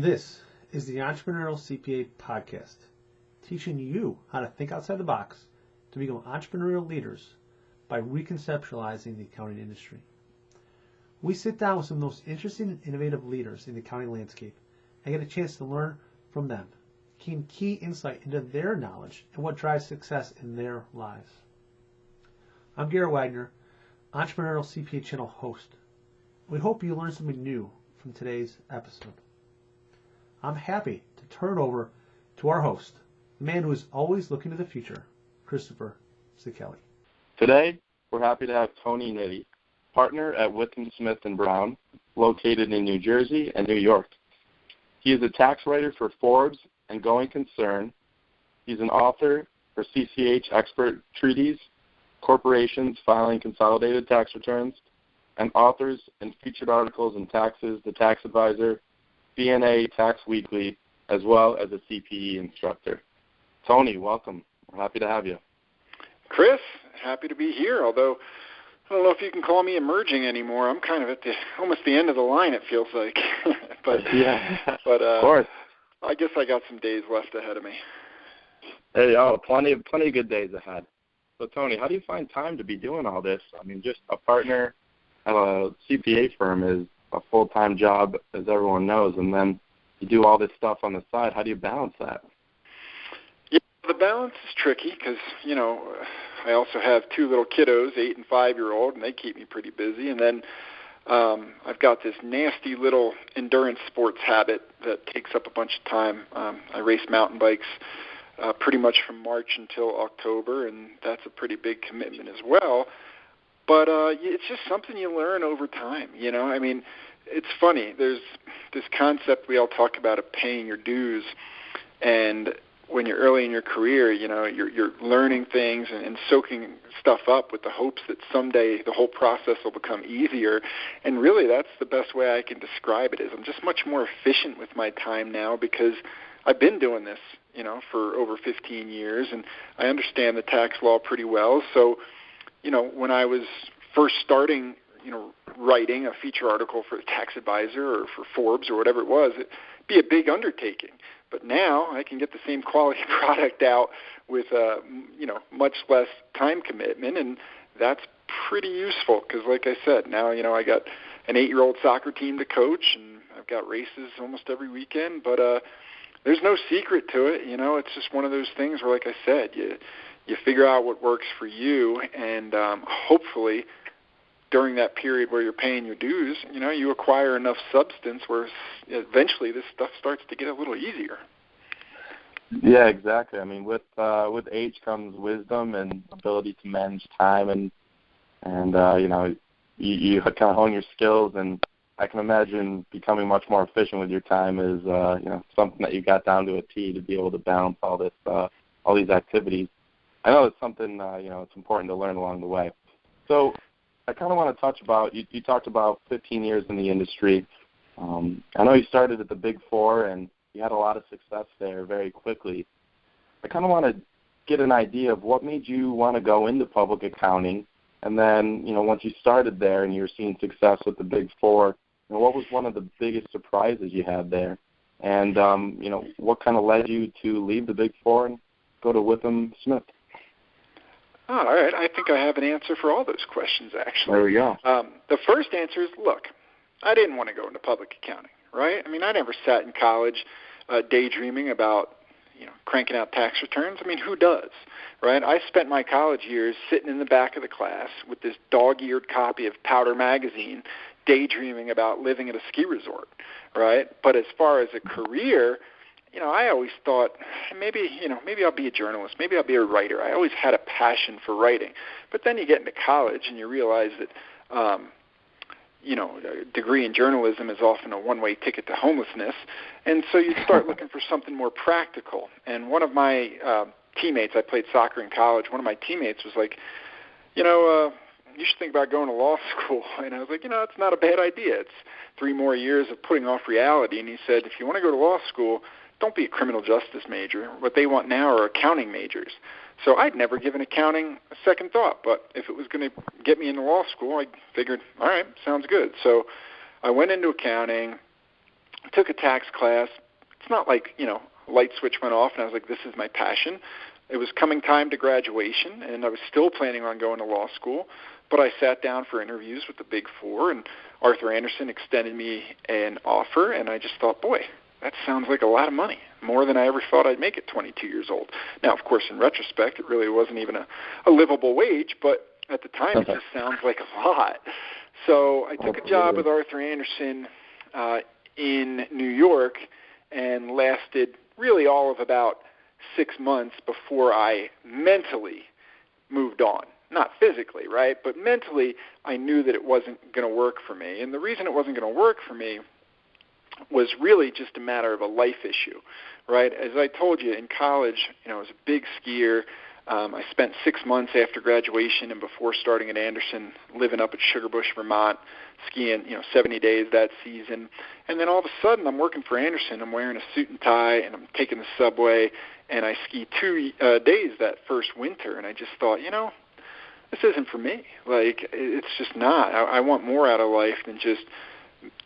This is the Entrepreneurial CPA podcast, teaching you how to think outside the box to become entrepreneurial leaders by reconceptualizing the accounting industry. We sit down with some of the most interesting and innovative leaders in the accounting landscape and get a chance to learn from them, gain key insight into their knowledge and what drives success in their lives. I'm Garrett Wagner, Entrepreneurial CPA channel host. We hope you learn something new from today's episode. I'm happy to turn it over to our host, the man who is always looking to the future, Christopher Zichelli. Today, we're happy to have Tony Nitti, partner at withumsmith+brown, located in New Jersey and New York. He is a tax writer for Forbes and Going Concern. He's an author for CCH Expert Treaties, Corporations Filing Consolidated Tax Returns, and authors and featured articles in Taxes, The Tax Advisor, BNA Tax Weekly, as well as a CPE instructor. Tony, welcome. We're happy to have you. Chris, happy to be here, although I don't know if you can call me emerging anymore. I'm kind of at almost the end of the line, it feels like. But of course. I guess I got some days left ahead of me. Hey, plenty of good days ahead. So, Tony, how do you find time to be doing all this? I mean, just a partner at a CPA firm is a full-time job, as everyone knows, and then you do all this stuff on the side. How do you balance that? Yeah, the balance is tricky because, I also have two little kiddos, 8 and 5-year-old, and they keep me pretty busy. And then I've got this nasty little endurance sports habit that takes up a bunch of time. I race mountain bikes pretty much from March until October, and that's a pretty big commitment as well. But it's just something you learn over time, I mean, it's funny. There's this concept we all talk about of paying your dues, and when you're early in your career, you're learning things and soaking stuff up with the hopes that someday the whole process will become easier. And really, that's the best way I can describe it. Is I'm just much more efficient with my time now because I've been doing this, for over 15 years, and I understand the tax law pretty well. So, when I was first starting, writing a feature article for the Tax Advisor or for Forbes or whatever it was, it'd be a big undertaking. But now I can get the same quality product out with, much less time commitment, and that's pretty useful because, like I said, now, I got an 8-year-old soccer team to coach, and I've got races almost every weekend, but there's no secret to it. It's just one of those things where, like I said, you figure out what works for you, and hopefully during that period where you're paying your dues, you acquire enough substance where eventually this stuff starts to get a little easier. Yeah, exactly. I mean, with age comes wisdom and ability to manage time, and you kind of hone your skills, and I can imagine becoming much more efficient with your time is something that you got down to a T to be able to balance all these activities. I know it's something, it's important to learn along the way. So I kind of want to touch about, you talked about 15 years in the industry. I know you started at the Big Four, and you had a lot of success there very quickly. I kind of want to get an idea of what made you want to go into public accounting, and then, once you started there and you were seeing success with the Big Four, what was one of the biggest surprises you had there? And, what kind of led you to leave the Big Four and go to Withum Smith? Oh, all right. I think I have an answer for all those questions, actually. There we go. The first answer is, look, I didn't want to go into public accounting, right? I mean, I never sat in college daydreaming about, cranking out tax returns. I mean, who does, right? I spent my college years sitting in the back of the class with this dog-eared copy of Powder Magazine daydreaming about living at a ski resort, right? But as far as a career, I always thought maybe I'll be a journalist, maybe I'll be a writer. I always had a passion for writing. But then you get into college and you realize that, a degree in journalism is often a one-way ticket to homelessness. And so you start looking for something more practical. And one of my teammates, I played soccer in college, one of my teammates was like, you should think about going to law school. And I was like, it's not a bad idea. It's 3 more years of putting off reality. And he said, if you want to go to law school, don't be a criminal justice major. What they want now are accounting majors. So I'd never given accounting a second thought. But if it was going to get me into law school, I figured, all right, sounds good. So I went into accounting. took a tax class. It's not like, light switch went off and I was like, this is my passion. It was coming time to graduation, and I was still planning on going to law school, but I sat down for interviews with the Big Four, and Arthur Andersen extended me an offer, and I just thought, boy, that sounds like a lot of money, more than I ever thought I'd make at 22 years old. Now, of course, in retrospect, it really wasn't even a livable wage, but at the time it just sounds like a lot. So I took a job with Arthur Andersen in New York and lasted really all of about 6 months before I mentally moved on. Not physically, right? But mentally, I knew that it wasn't going to work for me. And the reason it wasn't going to work for me was really just a matter of a life issue, right? As I told you, in college, I was a big skier. I spent 6 months after graduation and before starting at Andersen living up at Sugarbush, Vermont, skiing, 70 days that season. And then all of a sudden I'm working for Andersen. I'm wearing a suit and tie, and I'm taking the subway, and I ski 2 days that first winter. And I just thought, this isn't for me. Like, it's just not. I want more out of life than just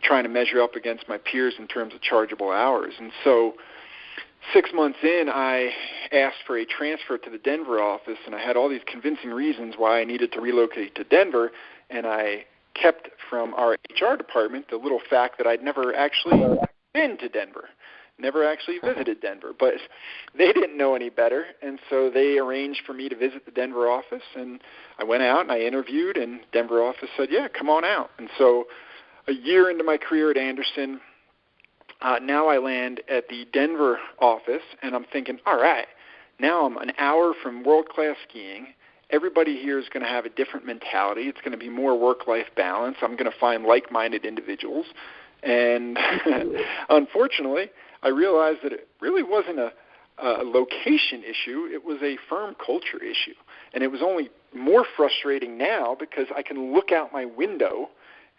trying to measure up against my peers in terms of chargeable hours. And so 6 months in, I asked for a transfer to the Denver office, and I had all these convincing reasons why I needed to relocate to Denver, and I kept from our HR department the little fact that I'd never actually been to Denver, never actually visited Denver. But they didn't know any better, and so they arranged for me to visit the Denver office, and I went out and I interviewed, and Denver office said, yeah, come on out. And so a year into my career at Andersen, now I land at the Denver office, and I'm thinking, all right, now I'm an hour from world-class skiing. Everybody here is going to have a different mentality. It's going to be more work-life balance. I'm going to find like-minded individuals. And unfortunately, I realized that it really wasn't a location issue. It was a firm culture issue. And it was only more frustrating now because I can look out my window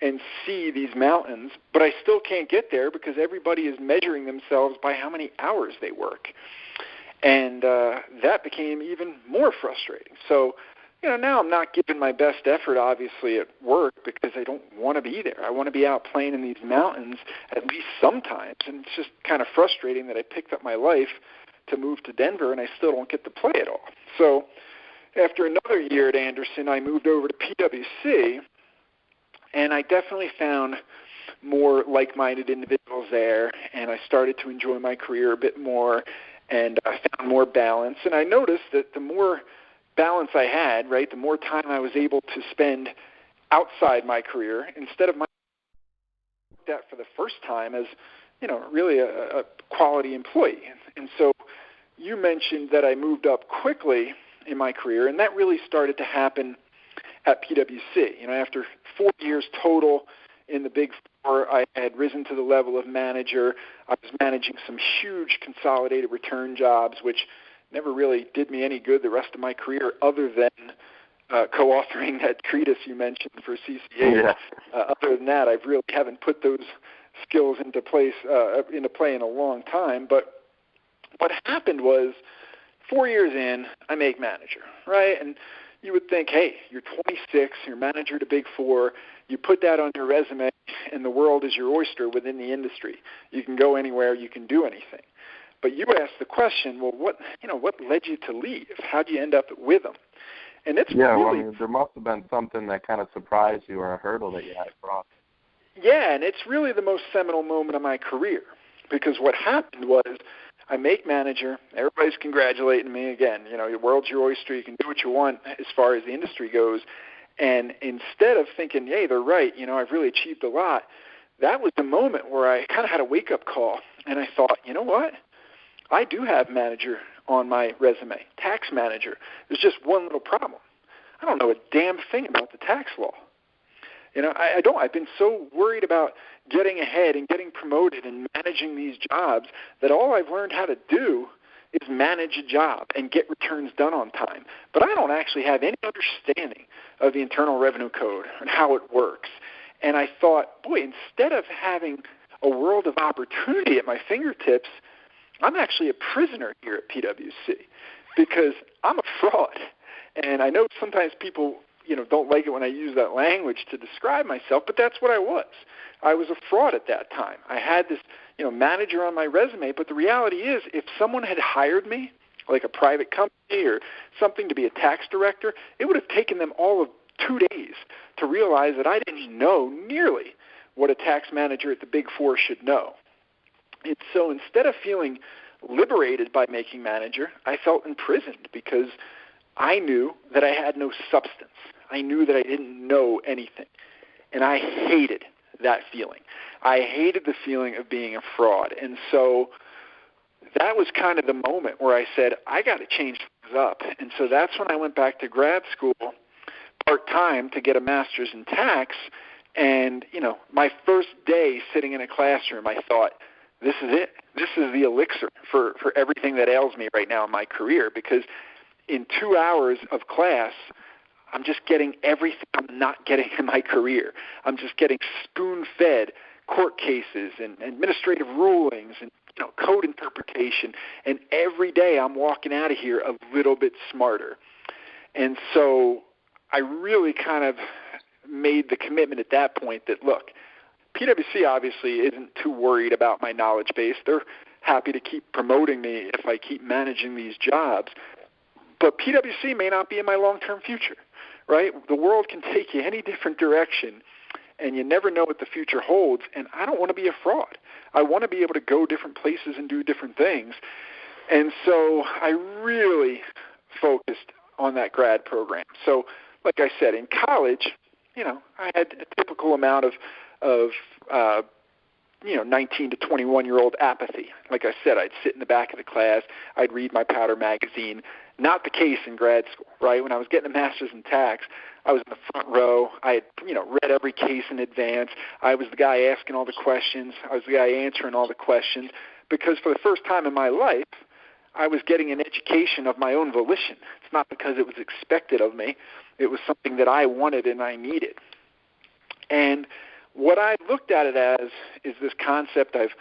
and see these mountains, but I still can't get there because everybody is measuring themselves by how many hours they work. And that became even more frustrating. So, now I'm not giving my best effort, obviously, at work because I don't want to be there. I want to be out playing in these mountains at least sometimes. And it's just kind of frustrating that I picked up my life to move to Denver and I still don't get to play at all. So after another year at Andersen, I moved over to PwC, and I definitely found more like-minded individuals there, and I started to enjoy my career a bit more, and I found more balance. And I noticed that the more balance I had, right, the more time I was able to spend outside my career instead of my that for the first time as, really a quality employee. And so you mentioned that I moved up quickly in my career, and that really started to happen at PwC. After 4 years total in the Big Four, I had risen to the level of manager. I was managing some huge consolidated return jobs, which never really did me any good the rest of my career other than co-authoring that treatise you mentioned for CCA. Yeah. Other than that, I really haven't put those skills into play in a long time. But what happened was 4 years in, I make manager, right? And you would think, hey, you're 26, you're manager at a Big Four, you put that on your resume, and the world is your oyster within the industry. You can go anywhere, you can do anything. But you asked the question, well, what led you to leave? How'd you end up at Withum? And it's really, there must have been something that kind of surprised you or a hurdle that you had to cross. Yeah, and it's really the most seminal moment of my career because what happened was I make manager. Everybody's congratulating me again. The world's your oyster. You can do what you want as far as the industry goes. And instead of thinking, hey, they're right, I've really achieved a lot, that was the moment where I kind of had a wake-up call. And I thought, you know what? I do have manager on my resume, tax manager. There's just one little problem. I don't know a damn thing about the tax law. I don't. I've been so worried about getting ahead and getting promoted and managing these jobs that all I've learned how to do is manage a job and get returns done on time. But I don't actually have any understanding of the Internal Revenue Code and how it works. And I thought, boy, instead of having a world of opportunity at my fingertips, I'm actually a prisoner here at PwC because I'm a fraud. And I know sometimes people, don't like it when I use that language to describe myself, but that's what I was. I was a fraud at that time. I had this, manager on my resume, but the reality is if someone had hired me, like a private company or something, to be a tax director, it would have taken them all of 2 days to realize that I didn't know nearly what a tax manager at the Big Four should know. And so instead of feeling liberated by making manager, I felt imprisoned because I knew that I had no substance. I knew that I didn't know anything. And I hated that feeling. I hated the feeling of being a fraud. And so that was kind of the moment where I said, I got to change things up. And so that's when I went back to grad school part-time to get a master's in tax. And, my first day sitting in a classroom, I thought, this is it. This is the elixir for everything that ails me right now in my career, because in 2 hours of class, I'm just getting everything I'm not getting in my career. I'm just getting spoon-fed court cases and administrative rulings and code interpretation, and every day I'm walking out of here a little bit smarter. And so I really kind of made the commitment at that point that, look, PwC obviously isn't too worried about my knowledge base. They're happy to keep promoting me if I keep managing these jobs. But PwC may not be in my long-term future, right? The world can take you any different direction, and you never know what the future holds, and I don't want to be a fraud. I want to be able to go different places and do different things. And so I really focused on that grad program. So like I said, in college, I had a typical amount of 19 to 21-year-old apathy. Like I said, I'd sit in the back of the class, I'd read my powder magazine. Not the case in grad school, right? When I was getting a master's in tax, I was in the front row. I had, read every case in advance. I was the guy asking all the questions. I was the guy answering all the questions, because for the first time in my life, I was getting an education of my own volition. It's not because it was expected of me. It was something that I wanted and I needed. And what I looked at it as is this concept I've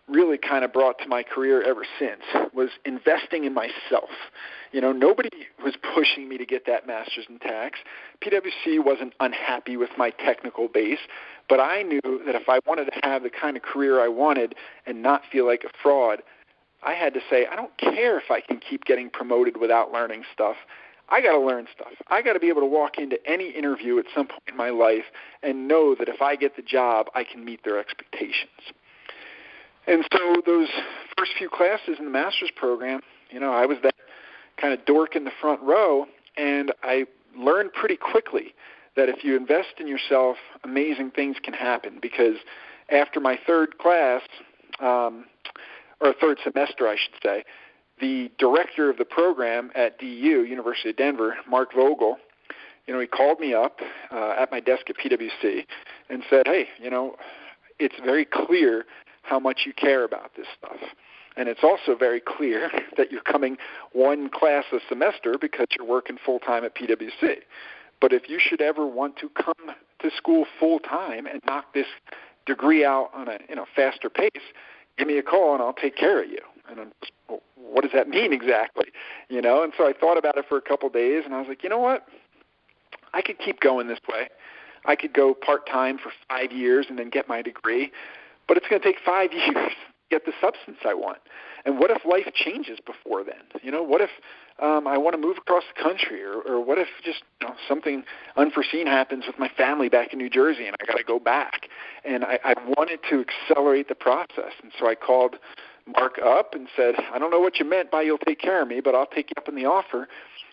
really kind of brought to my career ever since, was investing in myself. Nobody was pushing me to get that master's in tax. PwC wasn't unhappy with my technical base, but I knew that if I wanted to have the kind of career I wanted and not feel like a fraud, I had to say, I don't care if I can keep getting promoted without learning stuff. I got to learn stuff. I got to be able to walk into any interview at some point in my life and know that if I get the job, I can meet their expectations. And so those first few classes in the master's program, I was that kind of dork in the front row, and I learned pretty quickly that if you invest in yourself, amazing things can happen, because after my third class, or third semester, I should say, the director of the program at DU, University of Denver, Mark Vogel, he called me up at my desk at PwC and said, hey, it's very clear how much you care about this stuff. And it's also very clear that you're coming one class a semester because you're working full-time at PwC. But if you should ever want to come to school full-time and knock this degree out on a faster pace, give me a call and I'll take care of you. And I'm just, well, what does that mean exactly? And so I thought about it for a couple of days, and I was like, you know what? I could keep going this way. I could go part-time for 5 years and then get my degree, but it's going to take 5 years to get the substance I want. And what if life changes before then? What if I want to move across the country, or what if just something unforeseen happens with my family back in New Jersey and I got to go back? And I wanted to accelerate the process. And so I called Mark up and said, I don't know what you meant by you'll take care of me, but I'll take you up on the offer.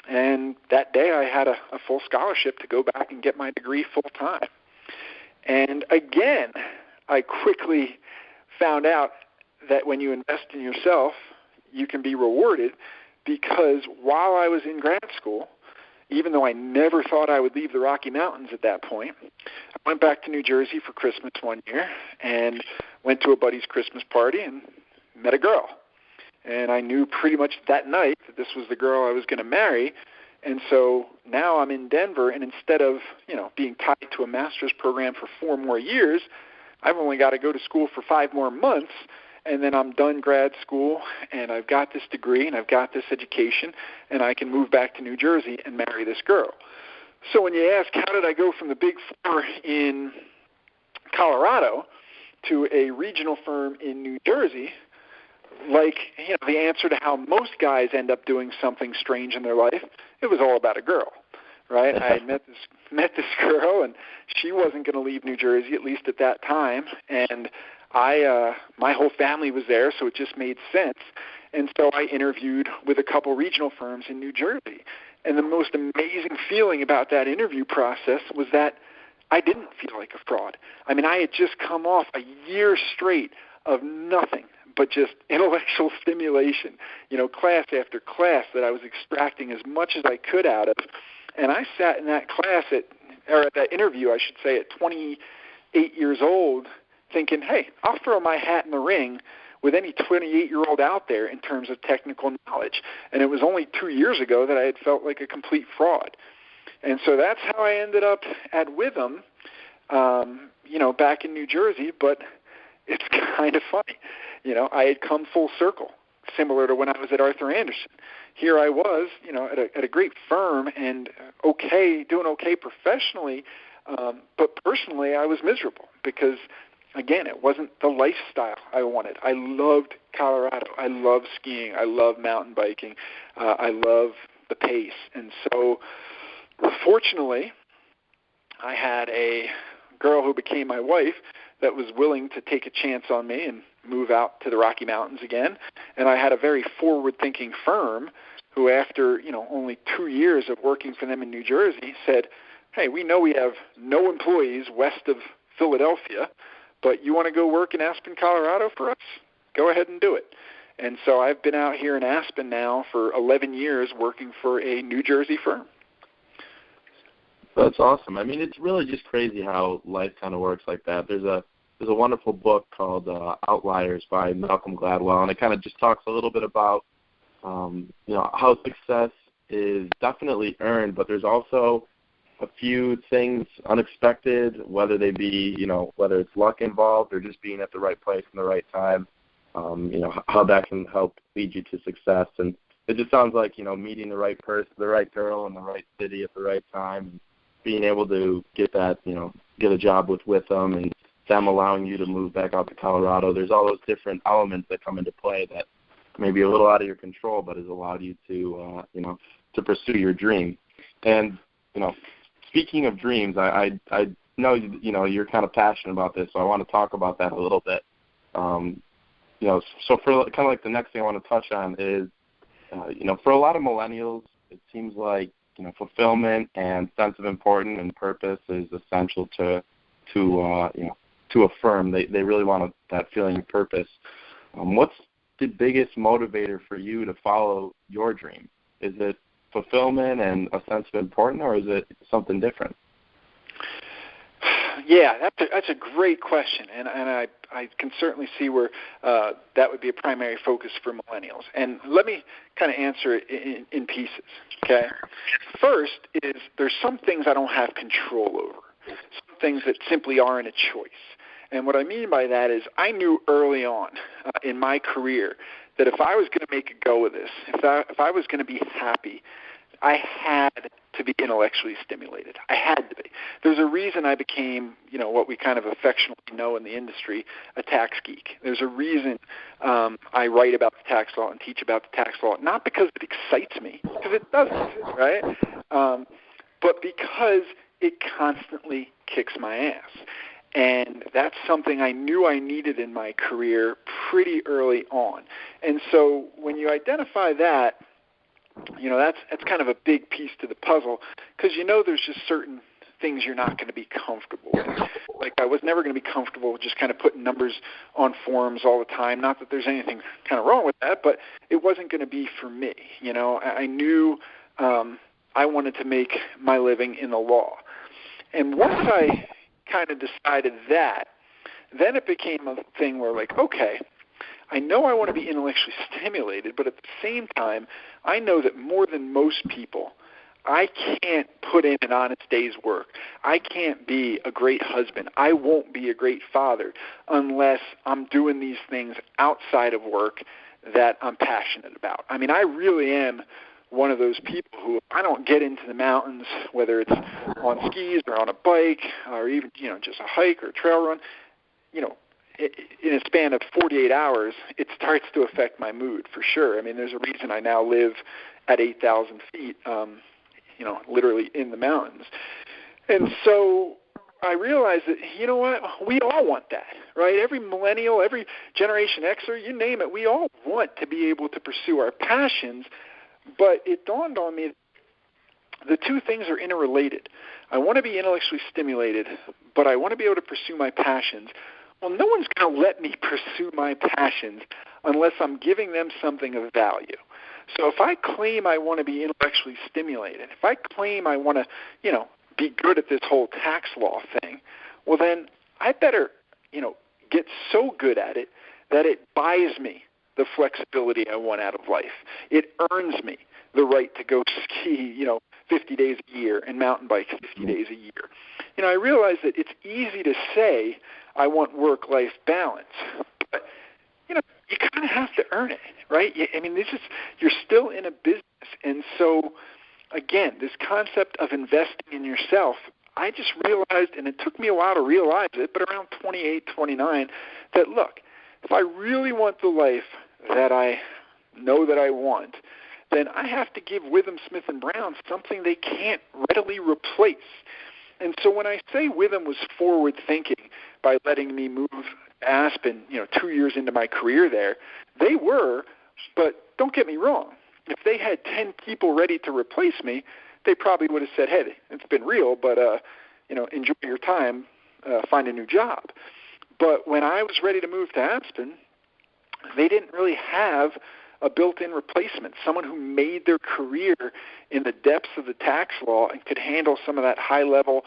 And that day I had a full scholarship to go back and get my degree full time. And again, I quickly found out that when you invest in yourself, you can be rewarded, because while I was in grad school, even though I never thought I would leave the Rocky Mountains at that point, I went back to New Jersey for Christmas one year and went to a buddy's Christmas party and met a girl. And I knew pretty much that night that this was the girl I was going to marry. And so now I'm in Denver, and instead of, being tied to a master's program for 4 more years, I've only got to go to school for 5 more months, and then I'm done grad school, and I've got this degree, and I've got this education, and I can move back to New Jersey and marry this girl. So when you ask how did I go from the Big Four in Colorado to a regional firm in New Jersey, like, the answer to how most guys end up doing something strange in their life, it was all about a girl, right? I had met this girl, and she wasn't going to leave New Jersey, at least at that time, and my whole family was there, so it just made sense. And so I interviewed with a couple regional firms in New Jersey. And the most amazing feeling about that interview process was that I didn't feel like a fraud. I mean, I had just come off a year straight of nothing but just intellectual stimulation, class after class that I was extracting as much as I could out of. And I sat in that class at that interview, I should say, at 28 years old, thinking, hey, I'll throw my hat in the ring with any 28-year-old out there in terms of technical knowledge. And it was only 2 years ago that I had felt like a complete fraud. And so that's how I ended up at Withum, back in New Jersey. But it's kind of funny. I had come full circle, similar to when I was at Arthur Andersen. Here I was, at a great firm and doing okay professionally, but personally I was miserable because, again, it wasn't the lifestyle I wanted. I loved Colorado. I love skiing. I love mountain biking. I love the pace. And so, fortunately, I had a girl who became my wife that was willing to take a chance on me and move out to the Rocky Mountains again. And I had a very forward-thinking firm who, after only 2 years of working for them in New Jersey, said, hey, we know we have no employees west of Philadelphia, but you want to go work in Aspen, Colorado for us? Go ahead and do it. And so I've been out here in Aspen now for 11 years working for a New Jersey firm. That's awesome. I mean, it's really just crazy how life kind of works like that. There's a wonderful book called Outliers by Malcolm Gladwell, and it kind of just talks a little bit about, how success is definitely earned, but there's also a few things unexpected, whether they be, whether it's luck involved or just being at the right place in the right time, how that can help lead you to success. And it just sounds like, meeting the right person, the right girl in the right city at the right time, being able to get that, get a job with them and them allowing you to move back out to Colorado. There's all those different elements that come into play that may be a little out of your control, but has allowed you to, to pursue your dream. And, speaking of dreams, I know, you're kind of passionate about this, so I want to talk about that a little bit. So for kind of like the next thing I want to touch on is, for a lot of millennials, it seems like, fulfillment and sense of importance and purpose is essential to a firm. They really want that feeling of purpose. What's the biggest motivator for you to follow your dream? Is it fulfillment and a sense of importance, or is it something different? Yeah, that's a great question, and I can certainly see where that would be a primary focus for millennials. And let me kind of answer it in pieces, okay? First is there's some things I don't have control over, some things that simply aren't a choice. And what I mean by that is I knew early on in my career that if I was going to make a go of this, if I was going to be happy, I had to be intellectually stimulated. I had to be. There's a reason I became, what we kind of affectionately know in the industry, a tax geek. There's a reason I write about the tax law and teach about the tax law, not because it excites me, because it doesn't, right? But because it constantly kicks my ass. And that's something I knew I needed in my career pretty early on. And so when you identify that, that's kind of a big piece to the puzzle, because there's just certain things you're not going to be comfortable with. Like I was never going to be comfortable with just kind of putting numbers on forms all the time. Not that there's anything kind of wrong with that, but it wasn't going to be for me. I knew I wanted to make my living in the law. And once I kind of decided that, then it became a thing where okay, I know I want to be intellectually stimulated, but at the same time, I know that more than most people, I can't put in an honest day's work. I can't be a great husband. I won't be a great father unless I'm doing these things outside of work that I'm passionate about. I mean, I really am one of those people who, I don't get into the mountains, whether it's on skis or on a bike or even, just a hike or a trail run, in a span of 48 hours, it starts to affect my mood for sure. I mean, there's a reason I now live at 8,000 feet, literally in the mountains. And so I realized that, you know what, we all want that, right? Every millennial, every Generation Xer, you name it, we all want to be able to pursue our passions. But it dawned on me the two things are interrelated. I want to be intellectually stimulated, but I want to be able to pursue my passions. Well, no one's going to let me pursue my passions unless I'm giving them something of value. So if I claim I want to be intellectually stimulated, if I claim I want to, be good at this whole tax law thing, well then I better, get so good at it that it buys me the flexibility I want out of life. It earns me the right to go ski, 50 days a year and mountain bike 50 days a year. I realize that it's easy to say I want work-life balance, but, you kind of have to earn it, right? I mean, you're still in a business, and so, again, this concept of investing in yourself, I just realized, and it took me a while to realize it, but around 28, 29, that, look, if I really want the life that I know that I want, then I have to give Withumsmith+Brown something they can't readily replace. And so when I say Withum was forward-thinking by letting me move to Aspen, 2 years into my career there, they were, but don't get me wrong. If they had 10 people ready to replace me, they probably would have said, hey, it's been real, but, enjoy your time, find a new job. But when I was ready to move to Aspen, they didn't really have a built-in replacement, someone who made their career in the depths of the tax law and could handle some of that high-level,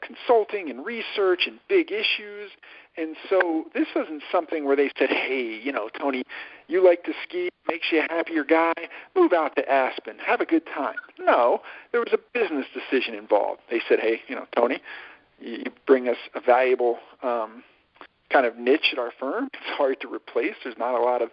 consulting and research and big issues. And so this wasn't something where they said, hey, Tony, you like to ski, makes you a happier guy, move out to Aspen, have a good time. No, there was a business decision involved. They said, hey, Tony, you bring us a valuable kind of niche at our firm. It's hard to replace. There's not a lot of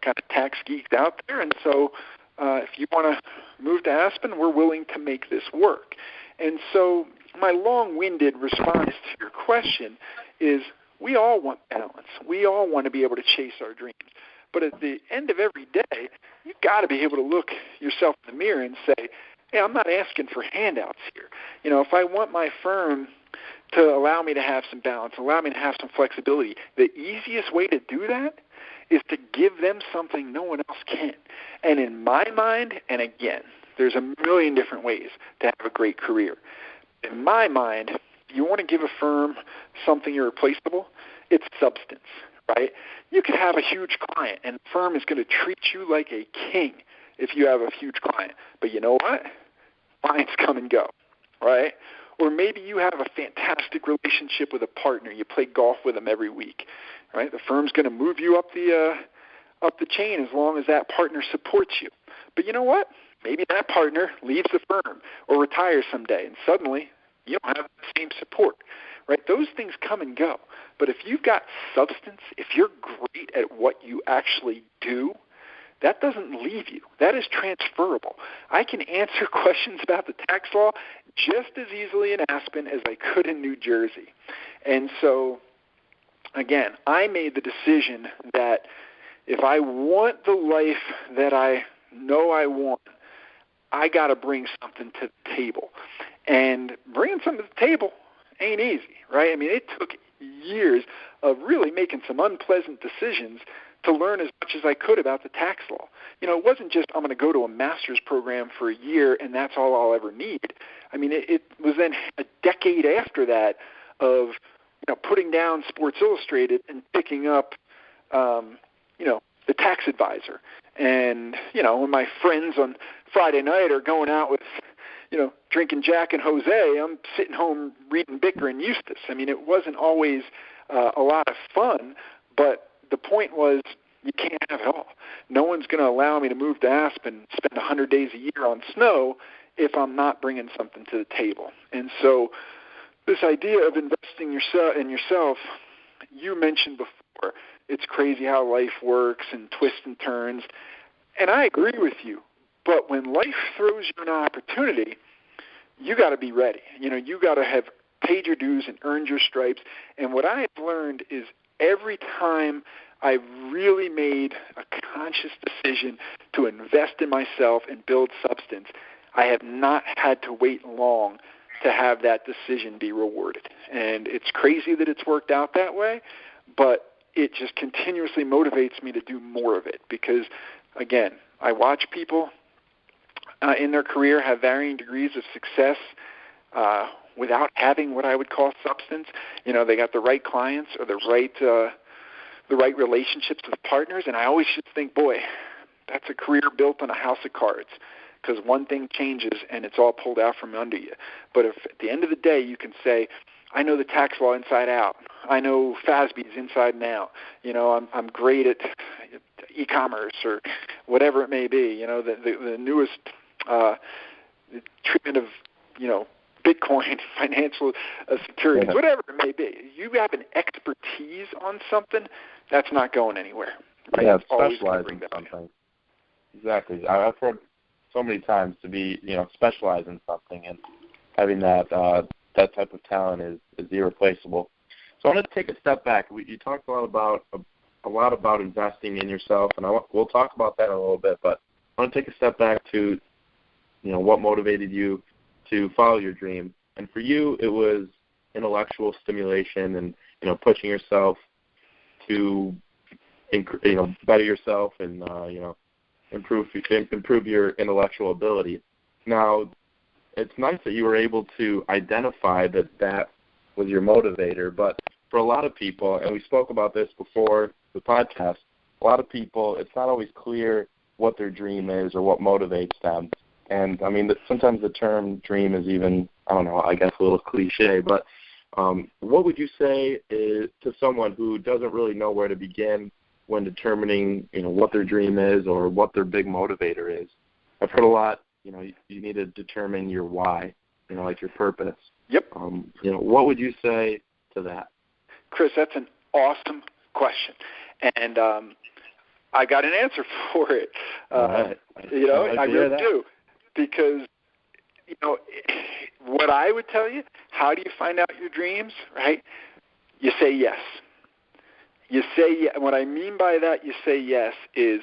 kind of tax geeks out there. And so if you want to move to Aspen, we're willing to make this work. And so my long-winded response to your question is we all want balance. We all want to be able to chase our dreams. But at the end of every day, you've got to be able to look yourself in the mirror and say, hey, I'm not asking for handouts here. If I want my firm to allow me to have some balance, allow me to have some flexibility, the easiest way to do that is to give them something no one else can. And in my mind, and again, there's a million different ways to have a great career. In my mind, you want to give a firm something irreplaceable, it's substance, right? You could have a huge client, and the firm is going to treat you like a king if you have a huge client. But you know what? Clients come and go, right? Or maybe you have a fantastic relationship with a partner. You play golf with them every week, right? The firm's going to move you up the chain as long as that partner supports you. But you know what? Maybe that partner leaves the firm or retires someday, and suddenly you don't have the same support, right? Those things come and go. But if you've got substance, if you're great at what you actually do, that doesn't leave you. That is transferable. I can answer questions about the tax law just as easily in Aspen as I could in New Jersey. And so, again, I made the decision that if I want the life that I know I want, I got to bring something to the table. And bringing something to the table ain't easy, right? I mean, it took years of really making some unpleasant decisions to learn as much as I could about the tax law. It wasn't just I'm going to go to a master's program for a year and that's all I'll ever need. I mean, it was then a decade after that of putting down Sports Illustrated and picking up the Tax Advisor. And when my friends on Friday night are going out with drinking Jack and Jose, I'm sitting home reading Bicker and Eustace. I mean, it wasn't always a lot of fun, but the point was you can't have it all. No one's going to allow me to move to Aspen, spend 100 days a year on snow if I'm not bringing something to the table. And so this idea of investing in yourself, you mentioned before, it's crazy how life works and twists and turns. And I agree with you. But when life throws you an opportunity, you got to be ready. You got to have paid your dues and earned your stripes. And what I have learned is every time I've really made a conscious decision to invest in myself and build substance, I have not had to wait long to have that decision be rewarded. And it's crazy that it's worked out that way, but it just continuously motivates me to do more of it because, again, I watch people in their career have varying degrees of success without having what I would call substance. They got the right clients or the right relationships with partners, and I always just think, boy, that's a career built on a house of cards, because one thing changes and it's all pulled out from under you. But if at the end of the day you can say, I know the tax law inside out, I know FASB's inside and out, I'm great at e-commerce or whatever it may be, the newest treatment of, Bitcoin, financial securities, whatever it may be. You have an expertise on something, that's not going anywhere. Right? Yeah, specialize in something. Exactly. I've heard so many times to be, specialize in something, and having that type of talent is irreplaceable. So I want to take a step back. You talked a lot about investing in yourself, and we'll talk about that in a little bit. But I want to take a step back to, what motivated you to follow your dream. And for you, it was intellectual stimulation and, pushing yourself to, better yourself and, improve your intellectual ability. Now, it's nice that you were able to identify that was your motivator, but for a lot of people, and we spoke about this before the podcast, a lot of people, it's not always clear what their dream is or what motivates them. And, sometimes the term dream is even, I guess a little cliche, but what would you say to someone who doesn't really know where to begin when determining, what their dream is or what their big motivator is? I've heard a lot, you need to determine your why, like your purpose. Yep. What would you say to that? Chris, that's an awesome question. And I got an answer for it. Right. I really do. Because, what I would tell you, how do you find out your dreams, right? You say yes. You say yes. What I mean by that, you say yes, is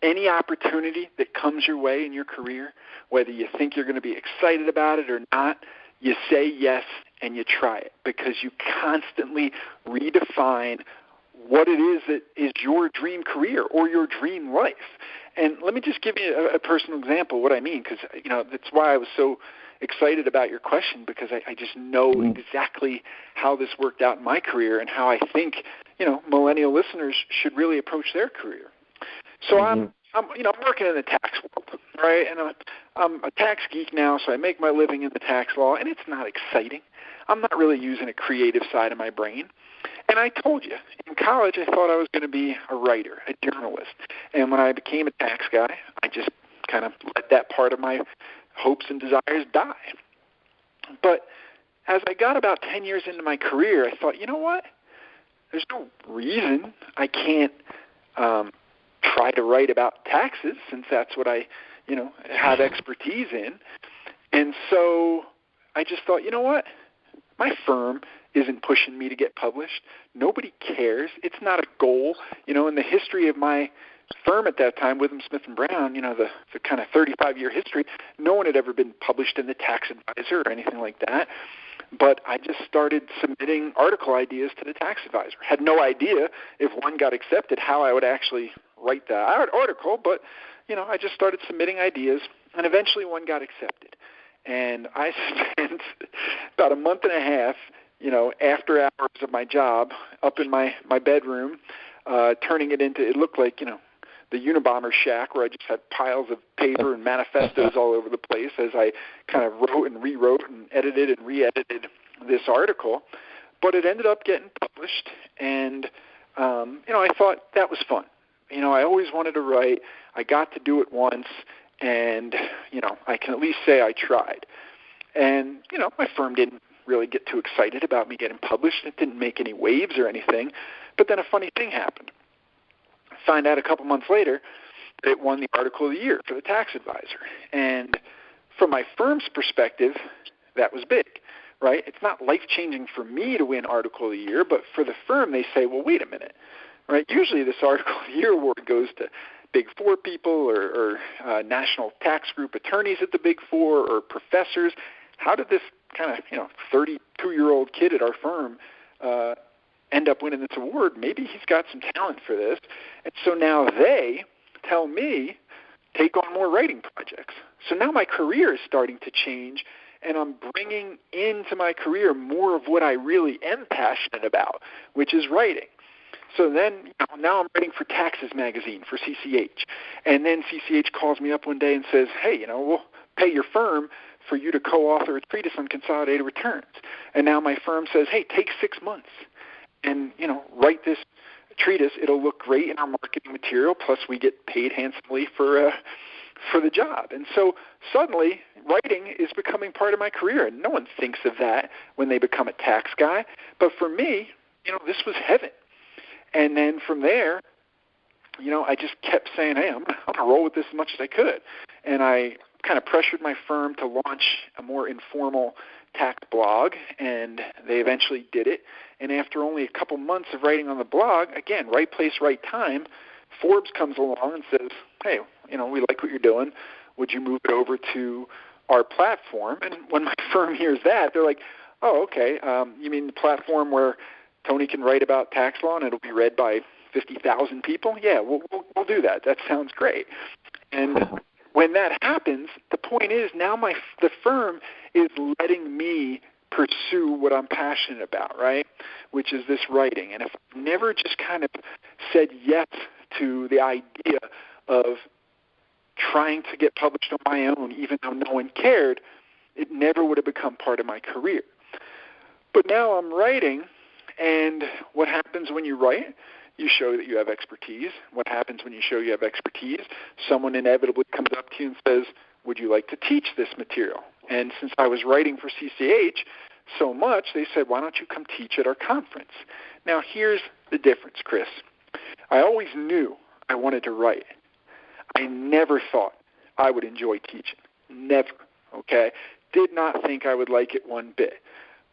any opportunity that comes your way in your career, whether you think you're going to be excited about it or not, you say yes and you try it, because you constantly redefine what it is that is your dream career or your dream life. And let me just give you a personal example of what I mean, because, that's why I was so excited about your question, because I just know exactly how this worked out in my career and how I think, millennial listeners should really approach their career. So I'm working in the tax world, right? And I'm a tax geek now, so I make my living in the tax law, and it's not exciting. I'm not really using a creative side of my brain. And I told you, in college I thought I was going to be a writer, a journalist. And when I became a tax guy, I just kind of let that part of my hopes and desires die. But as I got about 10 years into my career, I thought, you know what? There's no reason I can't try to write about taxes, since that's what I, have expertise in. And so I just thought, you know what? My firm isn't pushing me to get published. Nobody cares. It's not a goal. In the history of my firm at that time, Withumsmith+brown, the kind of 35-year history, no one had ever been published in the Tax Advisor or anything like that. But I just started submitting article ideas to the Tax Advisor. Had no idea if one got accepted how I would actually write the article, but, I just started submitting ideas, and eventually one got accepted. And I spent about a month and a half, after hours of my job, up in my bedroom, turning it into, it looked like, the Unabomber shack, where I just had piles of paper and manifestos all over the place as I kind of wrote and rewrote and edited and re-edited this article. But it ended up getting published, and, I thought that was fun. I always wanted to write. I got to do it once, and, I can at least say I tried. And, my firm didn't really get too excited about me getting published. It didn't make any waves or anything. But then a funny thing happened. I find out a couple months later it won the Article of the Year for the Tax Advisor. And from my firm's perspective, that was big, right? It's not life-changing for me to win Article of the Year, but for the firm, they say, well, wait a minute, right? Usually this Article of the Year award goes to Big Four people or national tax group attorneys at the Big Four or professors. How did this kind of 32-year-old kid at our firm end up winning this award? Maybe he's got some talent for this. And so now they tell me, take on more writing projects. So now my career is starting to change, and I'm bringing into my career more of what I really am passionate about, which is writing. So then now I'm writing for Taxes Magazine for CCH. And then CCH calls me up one day and says, hey, we'll pay your firm for you to co-author a treatise on consolidated returns. And now my firm says, hey, take 6 months and, write this treatise. It'll look great in our marketing material, plus we get paid handsomely for the job. And so suddenly writing is becoming part of my career, and no one thinks of that when they become a tax guy. But for me, this was heaven. And then from there, I just kept saying, hey, I'm going to roll with this as much as I could. And I kind of pressured my firm to launch a more informal tax blog, and they eventually did it. And after only a couple months of writing on the blog, again, right place, right time, Forbes comes along and says, hey, we like what you're doing. Would you move it over to our platform? And when my firm hears that, they're like, oh, okay, you mean the platform where Tony can write about tax law and it'll be read by 50,000 people? Yeah, we'll do that. That sounds great. And when that happens, the point is now the firm is letting me pursue what I'm passionate about, right, which is this writing. And if I never just kind of said yes to the idea of trying to get published on my own, even though no one cared, it never would have become part of my career. But now I'm writing, and what happens when you write? You show that you have expertise. What happens when you show you have expertise? Someone inevitably comes up to you and says, would you like to teach this material? And since I was writing for CCH so much, they said, why don't you come teach at our conference? Now, here's the difference, Chris. I always knew I wanted to write. I never thought I would enjoy teaching. Never, okay? Did not think I would like it one bit.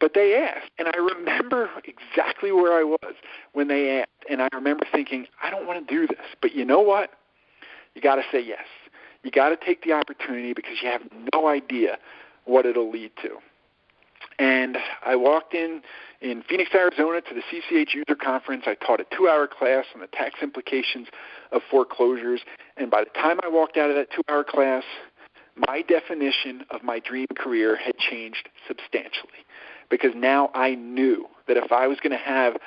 But they asked, and I remember exactly where I was when they asked, and I remember thinking, I don't want to do this. But you know what? You got to say yes. You got to take the opportunity because you have no idea what it'll lead to. And I walked in Phoenix, Arizona to the CCH User Conference. I taught a 2-hour class on the tax implications of foreclosures. And by the time I walked out of that 2-hour class, my definition of my dream career had changed substantially. Because now I knew that if I was going to have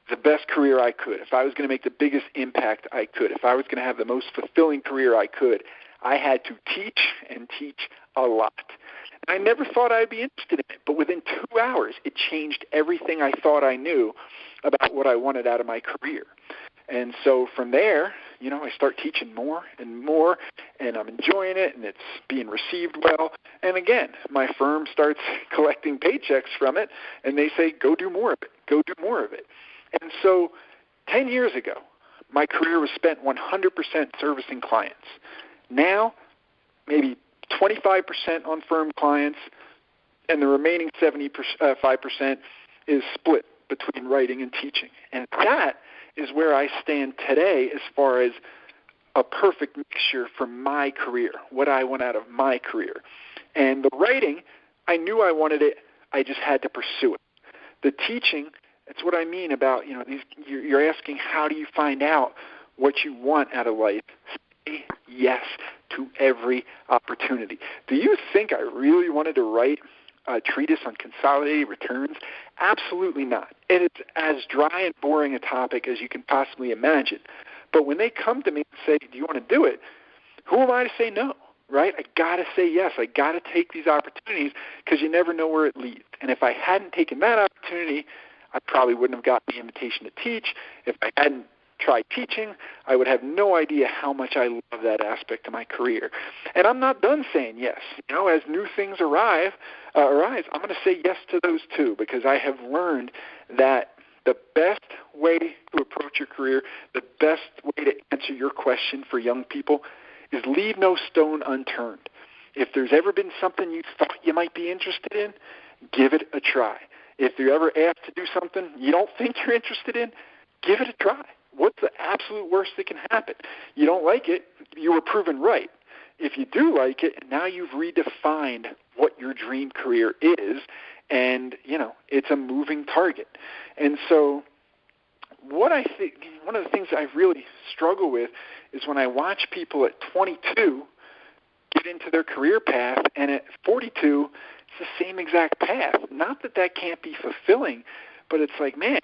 the best career I could, if I was going to make the biggest impact I could, if I was going to have the most fulfilling career I could, I had to teach and teach a lot. I never thought I'd be interested in it, but within 2 hours, it changed everything I thought I knew about what I wanted out of my career. And so from there, I start teaching more and more, and I'm enjoying it, and it's being received well. And again, my firm starts collecting paychecks from it, and they say, go do more of it, go do more of it. And so 10 years ago, my career was spent 100% servicing clients. Now, maybe 25% on firm clients, and the remaining 75% is split between writing and teaching. And that is where I stand today as far as a perfect mixture for my career, what I want out of my career. And the writing, I knew I wanted it. I just had to pursue it. The teaching, that's what I mean about, you're asking how do you find out what you want out of life? Say yes to every opportunity. Do you think I really wanted to write a treatise on consolidated returns? Absolutely not. And it's as dry and boring a topic as you can possibly imagine. But when they come to me and say, do you want to do it? Who am I to say no, right? I got to say yes. I got to take these opportunities because you never know where it leads. And if I hadn't taken that opportunity, I probably wouldn't have gotten the invitation to teach. If I hadn't tried teaching, I would have no idea how much I love that aspect of my career. And I'm not done saying yes. As new things arise, I'm going to say yes to those too, because I have learned that the best way to approach your career, the best way to answer your question for young people is leave no stone unturned. If there's ever been something you thought you might be interested in, give it a try. If you're ever asked to do something you don't think you're interested in, give it a try. What's the absolute worst that can happen? You don't like it, you were proven right. If you do like it, now you've redefined what your dream career is, and, it's a moving target. And so what I think, one of the things I really struggle with is when I watch people at 22 get into their career path, and at 42, it's the same exact path. Not that that can't be fulfilling, but it's like, man,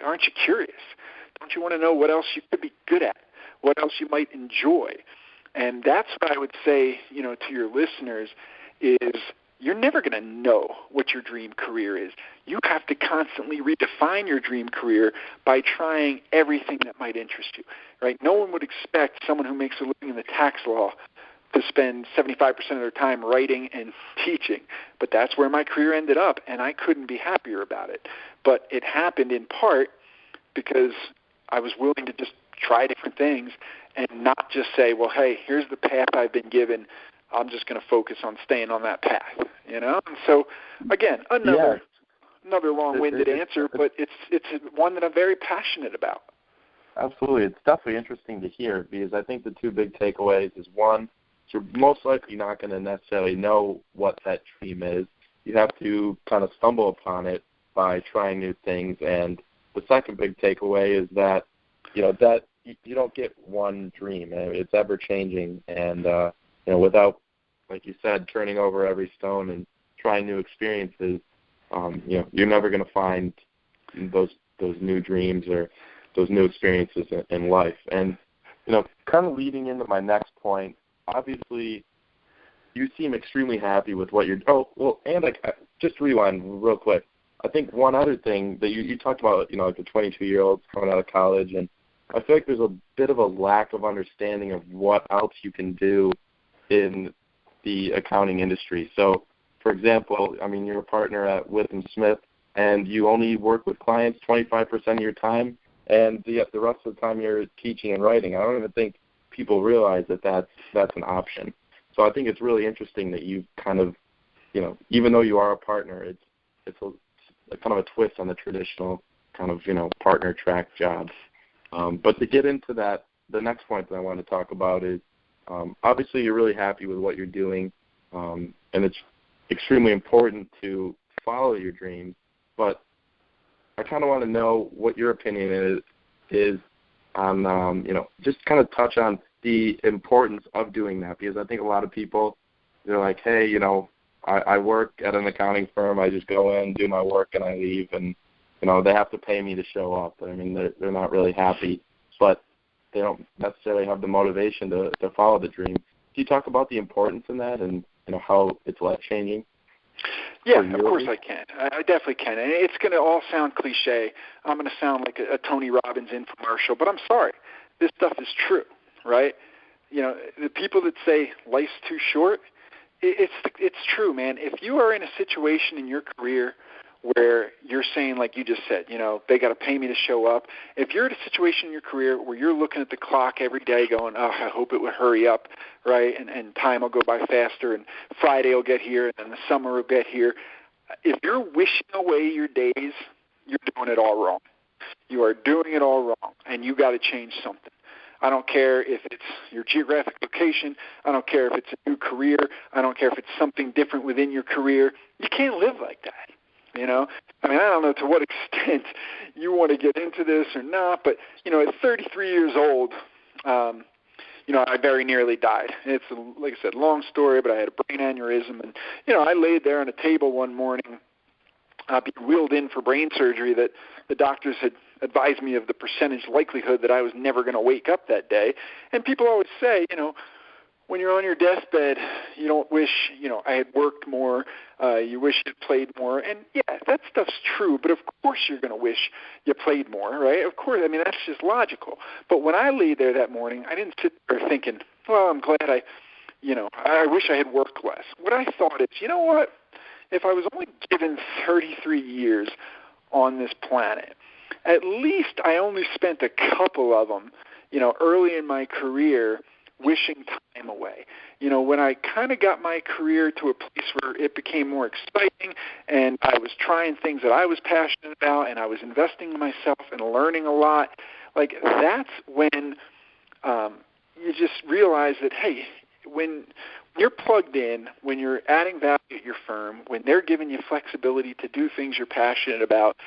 aren't you curious? Don't you want to know what else you could be good at, what else you might enjoy? And that's what I would say, to your listeners is you're never going to know what your dream career is. You have to constantly redefine your dream career by trying everything that might interest you, right? No one would expect someone who makes a living in the tax law to spend 75% of their time writing and teaching. But that's where my career ended up, and I couldn't be happier about it. But it happened in part because I was willing to just try different things and not just say, well, hey, here's the path I've been given. I'm just going to focus on staying on that path, And so, again, another long-winded answer, but it's one that I'm very passionate about. Absolutely. It's definitely interesting to hear because I think the two big takeaways is, one, you're most likely not going to necessarily know what that dream is. You have to kind of stumble upon it by trying new things. And the second big takeaway is that, that you don't get one dream. It's ever-changing. And, without, like you said, turning over every stone and trying new experiences, you're never going to find those new dreams or those new experiences in life. And, kind of leading into my next point, obviously, you seem extremely happy with what you're. And just rewind real quick. I think one other thing that you talked about, like the 22-year-olds coming out of college, and I feel like there's a bit of a lack of understanding of what else you can do in the accounting industry. So, for example, you're a partner at Withumsmith+, and you only work with clients 25% of your time, and the rest of the time you're teaching and writing. I don't even think people realize that that's an option. So I think it's really interesting that you've kind of, even though you are a partner, it's a kind of a twist on the traditional kind of, partner track jobs. But to get into that, the next point that I want to talk about is, obviously you're really happy with what you're doing, and it's extremely important to follow your dreams, but I kind of want to know what your opinion is on, just kind of touch on the importance of doing that, because I think a lot of people, they're like, hey, I work at an accounting firm, I just go in, do my work, and I leave, and, they have to pay me to show up. They're not really happy, but they don't necessarily have the motivation to follow the dream. Can you talk about the importance in that and, how it's life-changing? Yeah, of course I can. I definitely can. And it's going to all sound cliche. I'm going to sound like a Tony Robbins infomercial, but I'm sorry. This stuff is true, right? The people that say life's too short, it's true, man. If you are in a situation in your career where you're saying, like you just said, they got to pay me to show up. If you're in a situation in your career where you're looking at the clock every day going, oh, I hope it would hurry up, right, and time will go by faster, and Friday will get here, and then the summer will get here. If you're wishing away your days, you're doing it all wrong. You are doing it all wrong, and you got to change something. I don't care if it's your geographic location. I don't care if it's a new career. I don't care if it's something different within your career. You can't live like that. I don't know to what extent you want to get into this or not, but, at 33 years old, I very nearly died. It's, like I said, long story, but I had a brain aneurysm, and, I laid there on a table one morning, being wheeled in for brain surgery that the doctors had advised me of the percentage likelihood that I was never going to wake up that day. And people always say, when you're on your deathbed, you don't wish, I had worked more, you wish you'd played more. And, yeah, that stuff's true, but of course you're going to wish you played more, right? Of course, that's just logical. But when I lay there that morning, I didn't sit there thinking, well, I'm glad I wish I had worked less. What I thought is, you know what? If I was only given 33 years, on this planet. At least I only spent a couple of them, early in my career, wishing time away. When I kind of got my career to a place where it became more exciting and I was trying things that I was passionate about and I was investing in myself and learning a lot, like that's when you just realize that, hey, when you're plugged in, when you're adding value at your firm, when they're giving you flexibility to do things you're passionate about,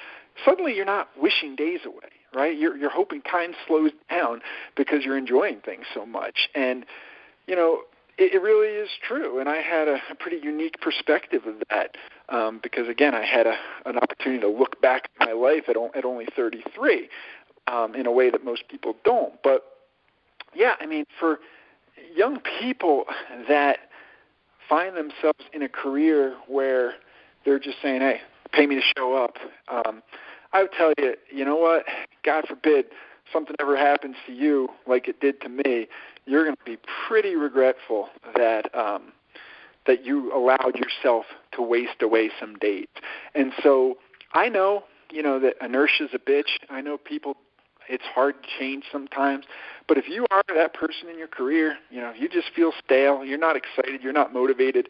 suddenly you're not wishing days away, right? You're hoping time slows down because you're enjoying things so much. And, it really is true. And I had a pretty unique perspective of that because, again, I had an opportunity to look back at my life at only 33 in a way that most people don't. But, yeah, I mean, for young people that find themselves in a career where they're just saying, hey, pay me to show up, I would tell you, you know what, God forbid something ever happens to you like it did to me, you're going to be pretty regretful that that you allowed yourself to waste away some days. And so I know, that inertia's a bitch. I know people, it's hard to change sometimes. But if you are that person in your career, you just feel stale, you're not excited, you're not motivated,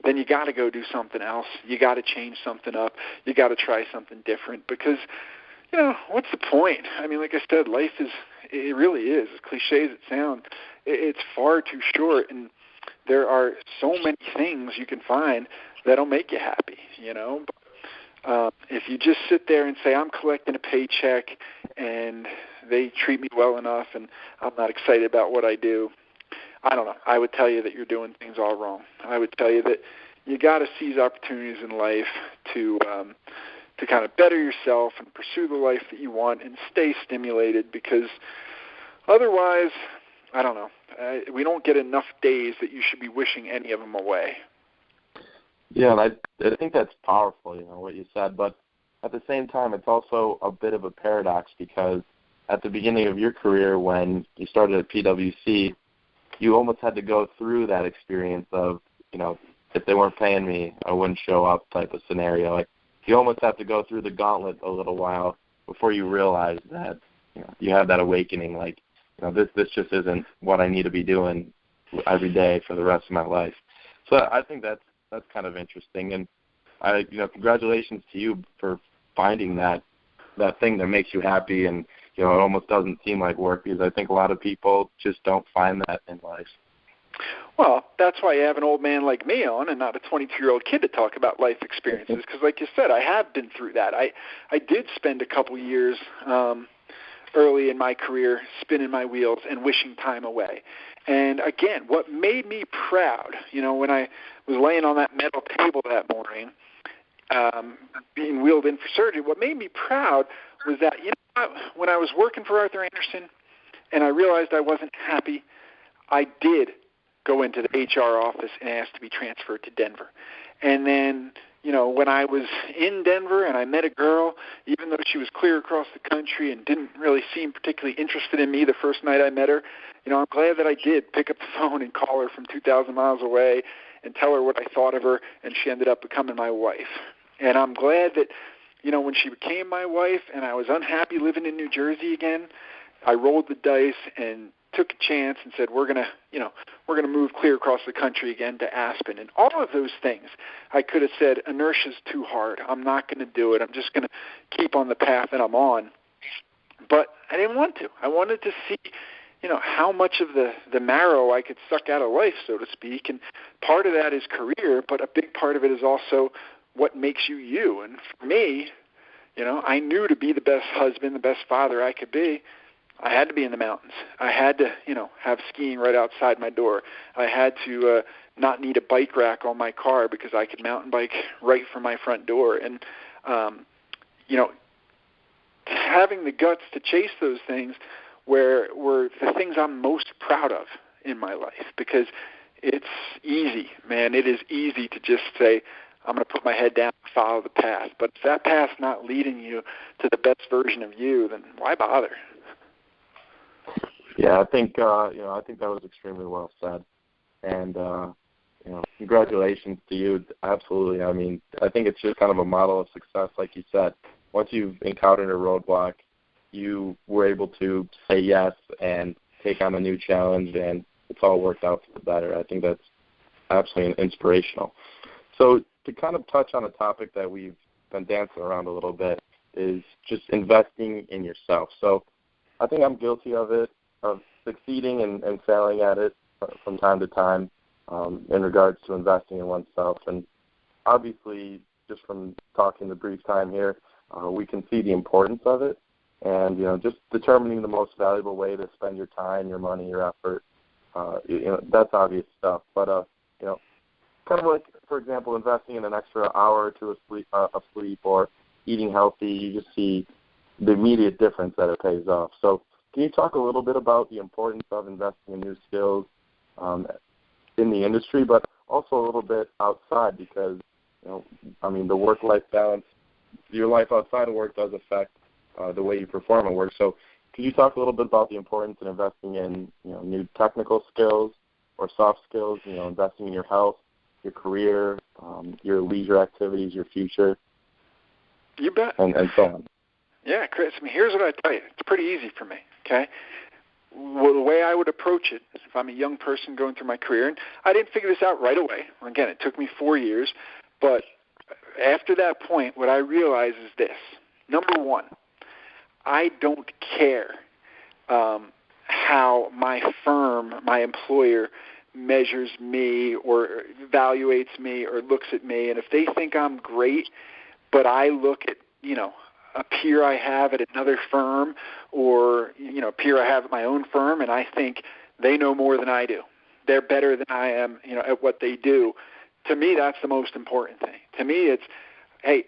then you got to go do something else. You got to change something up. You got to try something different because, what's the point? I mean, like I said, life it really is, as cliche as it sounds, it's far too short, and there are so many things you can find that'll make you happy, But, if you just sit there and say, I'm collecting a paycheck and they treat me well enough and I'm not excited about what I do, I don't know. I would tell you that you're doing things all wrong. I would tell you that you got to seize opportunities in life to kind of better yourself and pursue the life that you want and stay stimulated because otherwise, I don't know, we don't get enough days that you should be wishing any of them away. Yeah, and I think that's powerful, what you said. But at the same time, it's also a bit of a paradox because at the beginning of your career when you started at PwC, you almost had to go through that experience of, if they weren't paying me, I wouldn't show up type of scenario. Like you almost have to go through the gauntlet a little while before you realize that, you have that awakening, like, this just isn't what I need to be doing every day for the rest of my life. So I think that's kind of interesting. And congratulations to you for finding that thing that makes you happy and, it almost doesn't seem like work because I think a lot of people just don't find that in life. Well, that's why you have an old man like me on and not a 22-year-old kid to talk about life experiences because, like you said, I have been through that. I did spend a couple years early in my career spinning my wheels and wishing time away. And, again, what made me proud, when I was laying on that metal table that morning being wheeled in for surgery, what made me proud was that, when I was working for Arthur Andersen and I realized I wasn't happy, I did go into the HR office and ask to be transferred to Denver. And then, when I was in Denver and I met a girl, even though she was clear across the country and didn't really seem particularly interested in me the first night I met her, I'm glad that I did pick up the phone and call her from 2,000 miles away and tell her what I thought of her, and she ended up becoming my wife. And I'm glad that, when she became my wife and I was unhappy living in New Jersey again, I rolled the dice and took a chance and said, we're going to move clear across the country again to Aspen. And all of those things, I could have said, inertia's too hard. I'm not going to do it. I'm just going to keep on the path that I'm on. But I didn't want to. I wanted to see, how much of the marrow I could suck out of life, so to speak. And part of that is career, but a big part of it is also what makes you you. And for me, I knew to be the best husband, the best father I could be, I had to be in the mountains. I had to, have skiing right outside my door. I had to not need a bike rack on my car because I could mountain bike right from my front door. And, having the guts to chase those things were the things I'm most proud of in my life because it's easy, man. It is easy to just say, I'm going to put my head down and follow the path. But if that path's not leading you to the best version of you, then why bother? Yeah, I think that was extremely well said, and congratulations to you. Absolutely. I mean, I think it's just kind of a model of success, like you said. once you've encountered a roadblock, you were able to say yes and take on a new challenge, and it's all worked out for the better. I think that's absolutely inspirational. So to kind of touch on a topic that we've been dancing around a little bit is just investing in yourself. So I think I'm guilty of it, of succeeding and failing at it from time to time in regards to investing in oneself. And obviously, just from talking the brief time here, we can see the importance of it. And, just determining the most valuable way to spend your time, your money, your effort, that's obvious stuff. But, kind of like, for example, investing in an extra hour or two of sleep or eating healthy, you just see the immediate difference that it pays off. So can you talk a little bit about the importance of investing in new skills in the industry, but also a little bit outside because, the work-life balance, your life outside of work does affect the way you perform at work. So can you talk a little bit about the importance of investing in, new technical skills or soft skills, investing in your health, your career, your leisure activities, your future? You bet. And so on. Yeah, Chris, here's what I tell you. It's pretty easy for me, okay? Well, the way I would approach it, if I'm a young person going through my career, and I didn't figure this out right away. Again, it took me 4 years. But after that point, what I realized is this. Number one, I don't care how my firm, my employer, measures me or evaluates me or looks at me. And if they think I'm great, but I look at, a peer I have at another firm or, a peer I have at my own firm, and I think they know more than I do. They're better than I am, at what they do. To me, that's the most important thing. To me, it's, hey,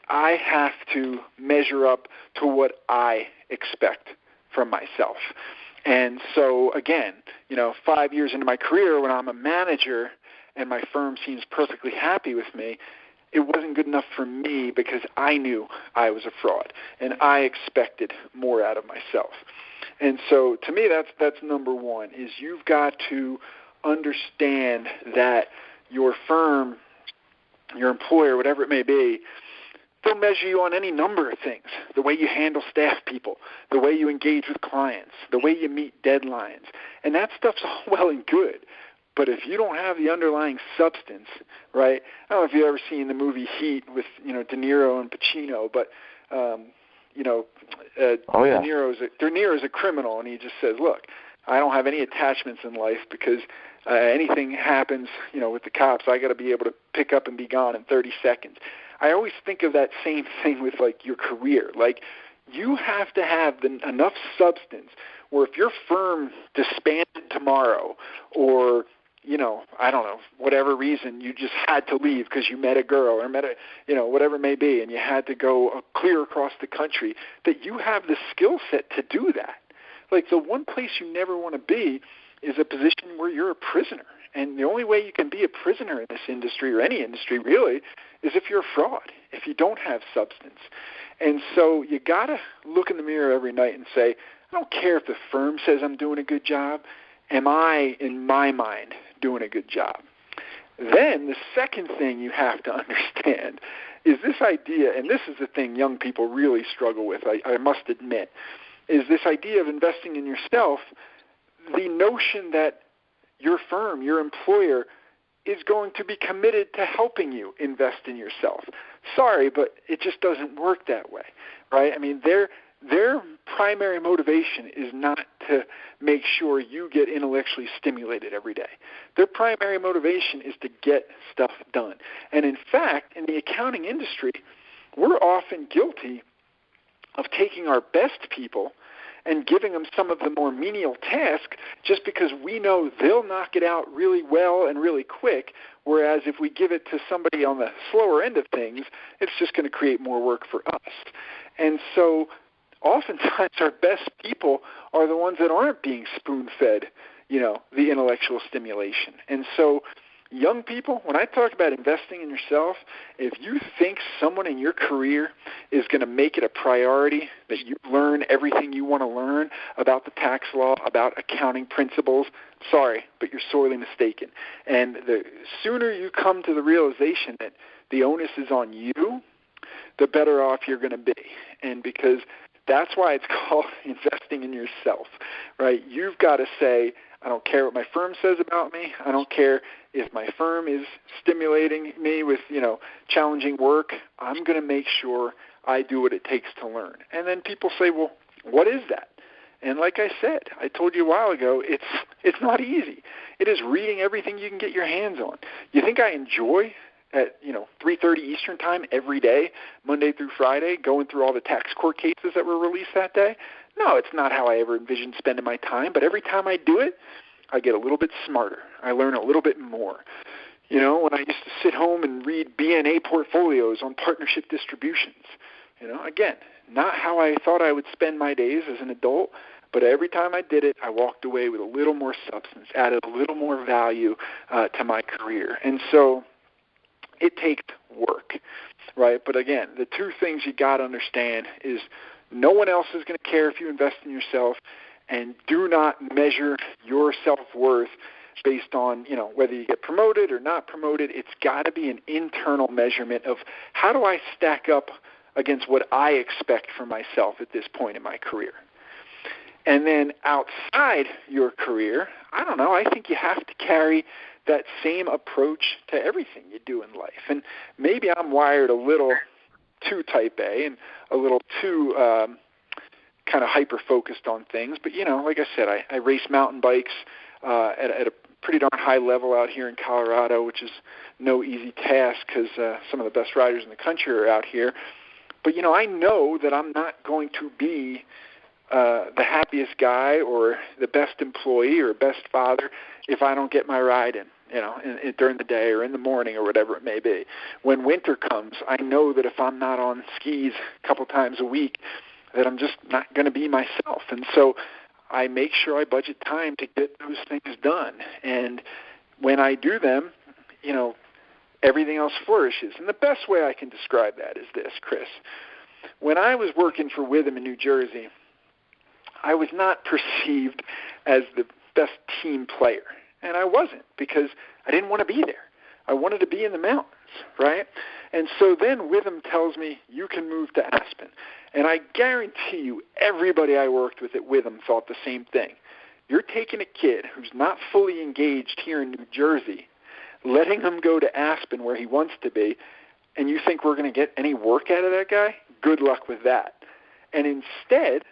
I have to measure up to what I expect from myself. And so, again, 5 years into my career, when I'm a manager and my firm seems perfectly happy with me, it wasn't good enough for me because I knew I was a fraud and I expected more out of myself. And so, to me, that's number one, is you've got to understand that your firm, your employer, whatever it may be, they'll measure you on any number of things. The way you handle staff people, the way you engage with clients, the way you meet deadlines. And that stuff's all well and good. But if you don't have the underlying substance, right? I don't know if you've ever seen the movie Heat with, De Niro and Pacino, but, De Niro's a criminal, and he just says, look, I don't have any attachments in life because anything happens, with the cops, I got to be able to pick up and be gone in 30 seconds. I always think of that same thing with, your career. You have to have enough substance where if your firm disbanded tomorrow or, I don't know, whatever reason, you just had to leave because you met a girl or met whatever it may be, and you had to go clear across the country, that you have the skill set to do that. The one place you never want to be is a position where you're a prisoner. And the only way you can be a prisoner in this industry, or any industry really, is if you're a fraud, if you don't have substance. And so you got to look in the mirror every night and say, I don't care if the firm says I'm doing a good job. Am I, in my mind, doing a good job? Then the second thing you have to understand is this idea, and this is the thing young people really struggle with, I must admit, is this idea of investing in yourself, the notion that your firm, your employer, is going to be committed to helping you invest in yourself. Sorry, but it just doesn't work that way, right? Their primary motivation is not to make sure you get intellectually stimulated every day. Their primary motivation is to get stuff done. And in fact, in the accounting industry, we're often guilty of taking our best people and giving them some of the more menial tasks just because we know they'll knock it out really well and really quick, whereas if we give it to somebody on the slower end of things, it's just going to create more work for us. And so oftentimes our best people are the ones that aren't being spoon-fed, the intellectual stimulation. And so young people, when I talk about investing in yourself, if you think someone in your career is going to make it a priority that you learn everything you want to learn about the tax law, about accounting principles, sorry, but you're sorely mistaken. And the sooner you come to the realization that the onus is on you the better off you're going to be. And because that's why it's called investing in yourself, right? You've got to say, I don't care what my firm says about me. I don't care if my firm is stimulating me with, challenging work. I'm going to make sure I do what it takes to learn. And then people say, well, what is that? And like I said, I told you a while ago, it's not easy. It is reading everything you can get your hands on. You think I enjoy at 3:30 Eastern time every day, Monday through Friday, going through all the tax court cases that were released that day? No, it's not how I ever envisioned spending my time, but every time I do it, I get a little bit smarter. I learn a little bit more. When I used to sit home and read BNA portfolios on partnership distributions, again, not how I thought I would spend my days as an adult, but every time I did it, I walked away with a little more substance, added a little more value to my career. And so it takes work, right? But again, the two things you got to understand is no one else is going to care if you invest in yourself, and do not measure your self-worth based on, whether you get promoted or not promoted. It's got to be an internal measurement of how do I stack up against what I expect for myself at this point in my career. And then outside your career, I don't know, I think you have to carry that same approach to everything you do in life. And maybe I'm wired a little too type A and a little too kind of hyper-focused on things. But, like I said, I race mountain bikes at a pretty darn high level out here in Colorado, which is no easy task because some of the best riders in the country are out here. But, I know that I'm not going to be the happiest guy or the best employee or best father if I don't get my ride in, during the day or in the morning or whatever it may be. When winter comes, I know that if I'm not on skis a couple times a week, that I'm just not going to be myself. And so I make sure I budget time to get those things done. And when I do them, everything else flourishes. And the best way I can describe that is this, Chris. When I was working for Withum in New Jersey, I was not perceived as the best team player. And I wasn't, because I didn't want to be there. I wanted to be in the mountains, right? And so then Withum tells me, you can move to Aspen. And I guarantee you everybody I worked with at Withum thought the same thing. You're taking a kid who's not fully engaged here in New Jersey, letting him go to Aspen where he wants to be, and you think we're going to get any work out of that guy? Good luck with that. And instead,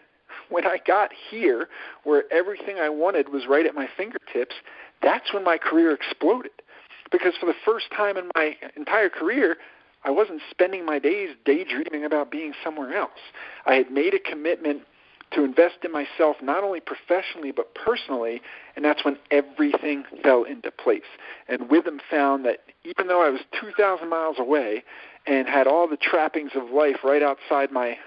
when I got here, where everything I wanted was right at my fingertips, that's when my career exploded. Because for the first time in my entire career, I wasn't spending my days daydreaming about being somewhere else. I had made a commitment to invest in myself, not only professionally but personally, and that's when everything fell into place. And Withum found that even though I was 2,000 miles away and had all the trappings of life right outside my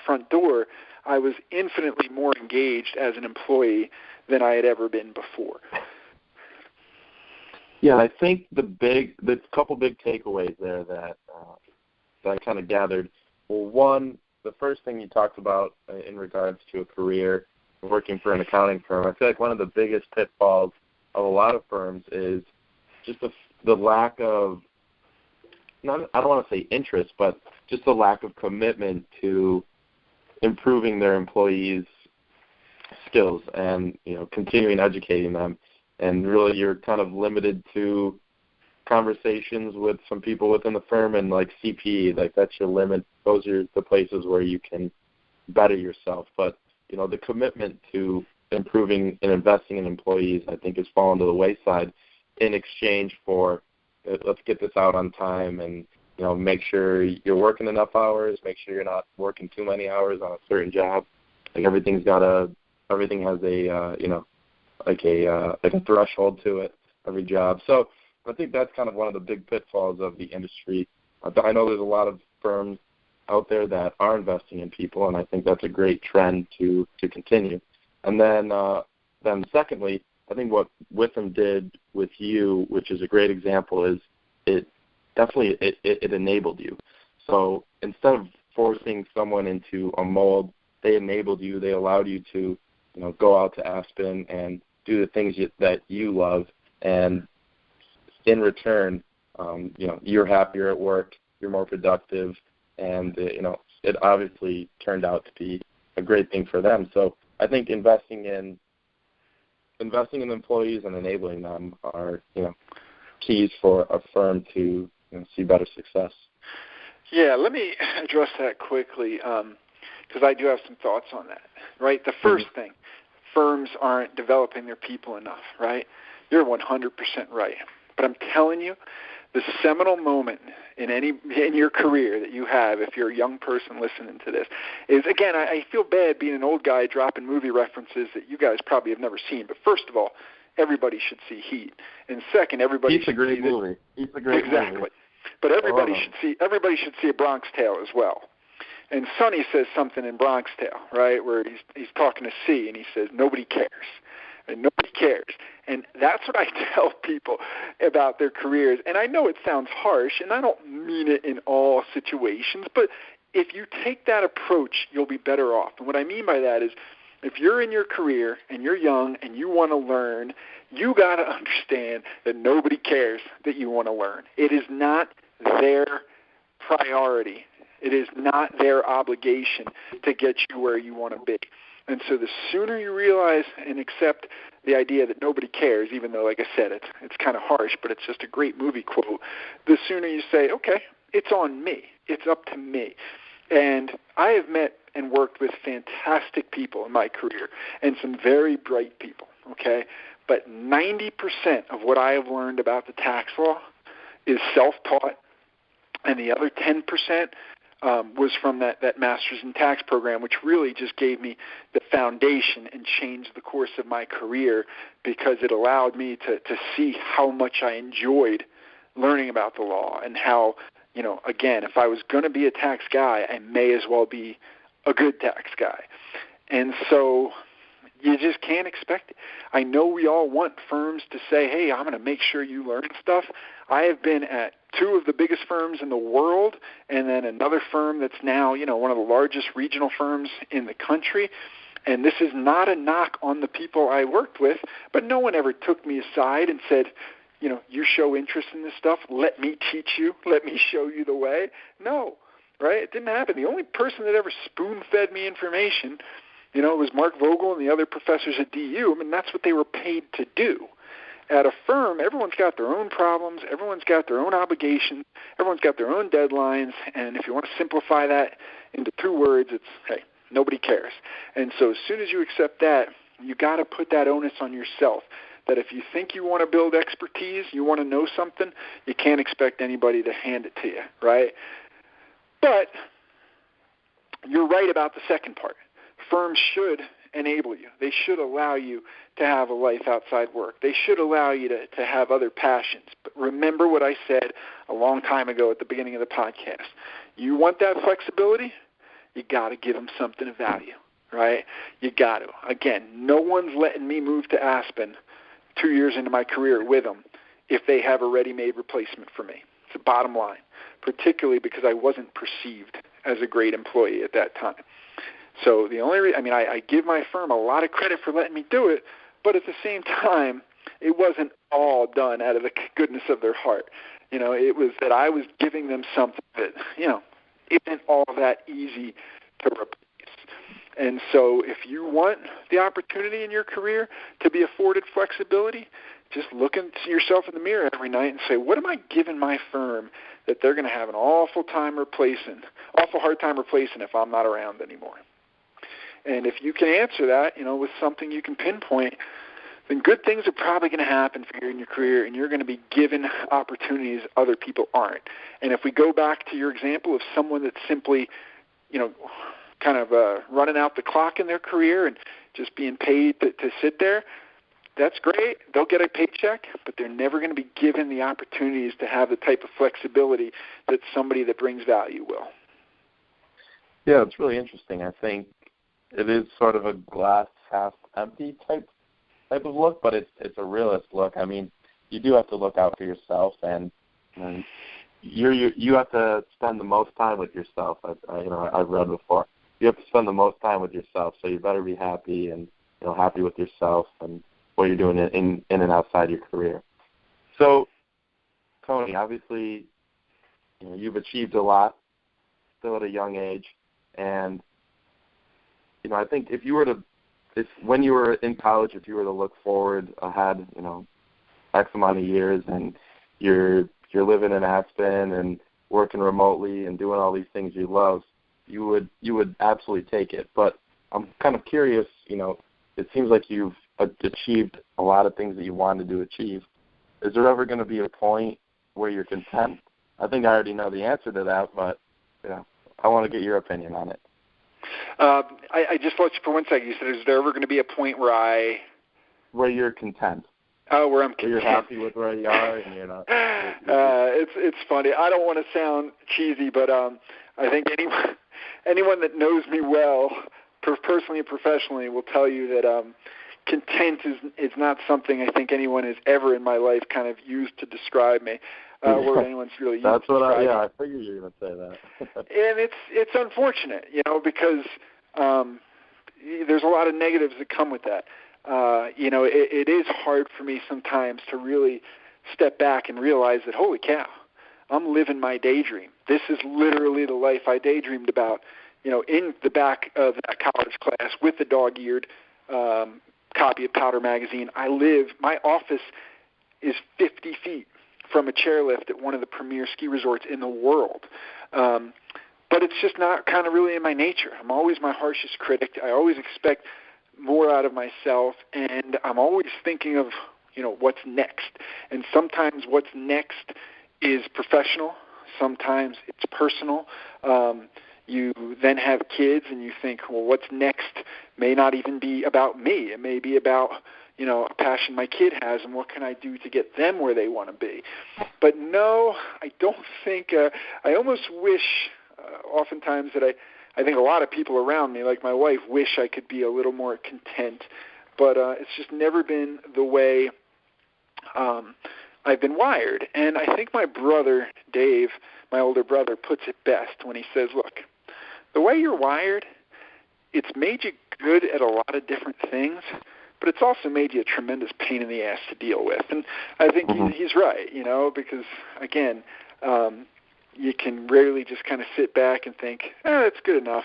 front door, I was infinitely more engaged as an employee than I had ever been before. Yeah, I think the couple big takeaways there that I kind of gathered. Well, one, the first thing you talked about in regards to a career working for an accounting firm, I feel like one of the biggest pitfalls of a lot of firms is just the lack of, I don't want to say interest, but just the lack of commitment to improving their employees' skills and, continuing educating them. And really you're kind of limited to conversations with some people within the firm and like CPE, like that's your limit. Those are the places where you can better yourself. But, the commitment to improving and investing in employees, I think, has fallen to the wayside in exchange for let's get this out on time and, make sure you're working enough hours, make sure you're not working too many hours on a certain job. Like everything has a, like a threshold to it, every job. So I think that's kind of one of the big pitfalls of the industry. I know there's a lot of firms out there that are investing in people, and I think that's a great trend to continue. And then secondly, I think what Withum did with you, which is a great example, is it enabled you. So instead of forcing someone into a mold, they enabled you. They allowed you to, go out to Aspen and do the things that you love, and in return, you're happier at work, you're more productive, and it obviously turned out to be a great thing for them. So I think investing in employees and enabling them are keys for a firm to see better success. Yeah, let me address that quickly because I do have some thoughts on that. Right, the first thing, firms aren't developing their people enough. Right, you're 100% right. But I'm telling you, the seminal moment in your career that you have, if you're a young person listening to this, is, again, I feel bad being an old guy dropping movie references that you guys probably have never seen. But first of all, everybody should see Heat, and second, everybody Heat's should a great see movie. Heat's a great exactly. movie. But everybody should see A Bronx Tale as well. And Sonny says something in Bronx Tale, right, where he's talking to C, and he says, nobody cares. And nobody cares. And that's what I tell people about their careers. And I know it sounds harsh, and I don't mean it in all situations, but if you take that approach, you'll be better off. And what I mean by that is if you're in your career and you're young and you want to learn, you got to understand that nobody cares that you want to learn. It is not their priority. It is not their obligation to get you where you want to be. And so the sooner you realize and accept the idea that nobody cares, even though, like I said, it's kind of harsh, but it's just a great movie quote, the sooner you say, okay, it's on me. It's up to me. And I have met and worked with fantastic people in my career and some very bright people, okay? But 90% of what I have learned about the tax law is self-taught, and the other 10% was from that Master's in Tax program, which really just gave me the foundation and changed the course of my career because it allowed me to see how much I enjoyed learning about the law and how, again, if I was going to be a tax guy, I may as well be a good tax guy. And so you just can't expect it. I know we all want firms to say, hey, I'm going to make sure you learn stuff. I have been at two of the biggest firms in the world and then another firm that's now, one of the largest regional firms in the country. And this is not a knock on the people I worked with, but no one ever took me aside and said, you show interest in this stuff, let me teach you, let me show you the way. No, right? It didn't happen. The only person that ever spoon-fed me information, was Mark Vogel and the other professors at DU. I mean, that's what they were paid to do. At a firm, everyone's got their own problems, everyone's got their own obligations, everyone's got their own deadlines, and if you want to simplify that into two words, it's, hey, nobody cares. And so as soon as you accept that, you got to put that onus on yourself, that if you think you want to build expertise, you want to know something, you can't expect anybody to hand it to you, right? But you're right about the second part. Firms should enable you. They should allow you to have a life outside work. They should allow you to have other passions. But remember what I said a long time ago at the beginning of the podcast. You want that flexibility? You got to give them something of value, right? You got to. Again, no one's letting me move to Aspen 2 years into my career with them if they have a ready-made replacement for me. It's the bottom line, particularly because I wasn't perceived as a great employee at that time. So the only I give my firm a lot of credit for letting me do it, but at the same time, it wasn't all done out of the goodness of their heart. It was that I was giving them something that, isn't all that easy to replace. And so if you want the opportunity in your career to be afforded flexibility, just look at yourself in the mirror every night and say, what am I giving my firm that they're going to have an awful hard time replacing if I'm not around anymore? And if you can answer that, with something you can pinpoint, then good things are probably going to happen for you in your career, and you're going to be given opportunities other people aren't. And if we go back to your example of someone that's simply, kind of running out the clock in their career and just being paid to sit there, that's great. They'll get a paycheck, but they're never going to be given the opportunities to have the type of flexibility that somebody that brings value will. Yeah, it's really interesting. I think it is sort of a glass half empty type of look, but it's a realist look. I mean, you do have to look out for yourself, and you have to spend the most time with yourself. I've read before. You have to spend the most time with yourself, so you better be happy and happy with yourself and what you're doing in and outside your career. So, Tony, obviously, you've achieved a lot still at a young age, and I think when you were in college, if you were to look forward ahead, X amount of years, and you're living in Aspen and working remotely and doing all these things you love, you would absolutely take it. But I'm kind of curious, it seems like you've achieved a lot of things that you wanted to achieve. Is there ever going to be a point where you're content? I think I already know the answer to that, but I want to get your opinion on it. I just lost you for 1 second. You said, is there ever going to be a point where you're content? Oh, where I'm content. Where you're happy with where you are, and you're not. It's funny. I don't want to sound cheesy, but I think anyone that knows me well, personally and professionally, will tell you that content is not something I think anyone has ever in my life kind of used to describe me, or anyone's really used That's to what describe me. I figured you were going to say that. And it's unfortunate, because there's a lot of negatives that come with that. It is hard for me sometimes to really step back and realize that, holy cow, I'm living my daydream. This is literally the life I daydreamed about, in the back of that college class with the dog-eared copy of Powder Magazine. My office is 50 feet from a chairlift at one of the premier ski resorts in the world. But it's just not kind of really in my nature. I'm always my harshest critic. I always expect more out of myself, and I'm always thinking of, what's next. And sometimes what's next is professional. Sometimes it's personal. You then have kids, and you think, well, what's next may not even be about me. It may be about, a passion my kid has, and what can I do to get them where they want to be. But no, I don't think, I almost wish oftentimes that I think a lot of people around me, like my wife, wish I could be a little more content, but it's just never been the way I've been wired. And I think my brother, Dave, my older brother, puts it best when he says, look, the way you're wired, it's made you good at a lot of different things, but it's also made you a tremendous pain in the ass to deal with. And I think he's right, because, again, you can rarely just kind of sit back and think, that's good enough.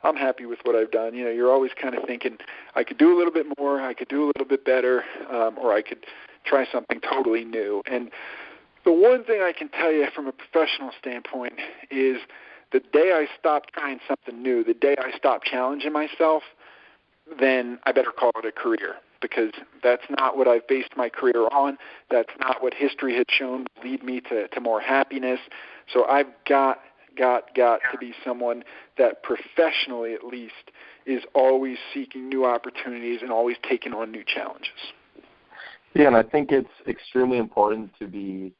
I'm happy with what I've done. You're always kind of thinking, I could do a little bit more, I could do a little bit better, or I could try something totally new. And the one thing I can tell you from a professional standpoint is the day I stop trying something new, the day I stop challenging myself, then I better call it a career, because that's not what I've based my career on. That's not what history had shown would lead me to more happiness. So I've got to be someone that professionally, at least, is always seeking new opportunities and always taking on new challenges. Yeah, and I think it's extremely important to be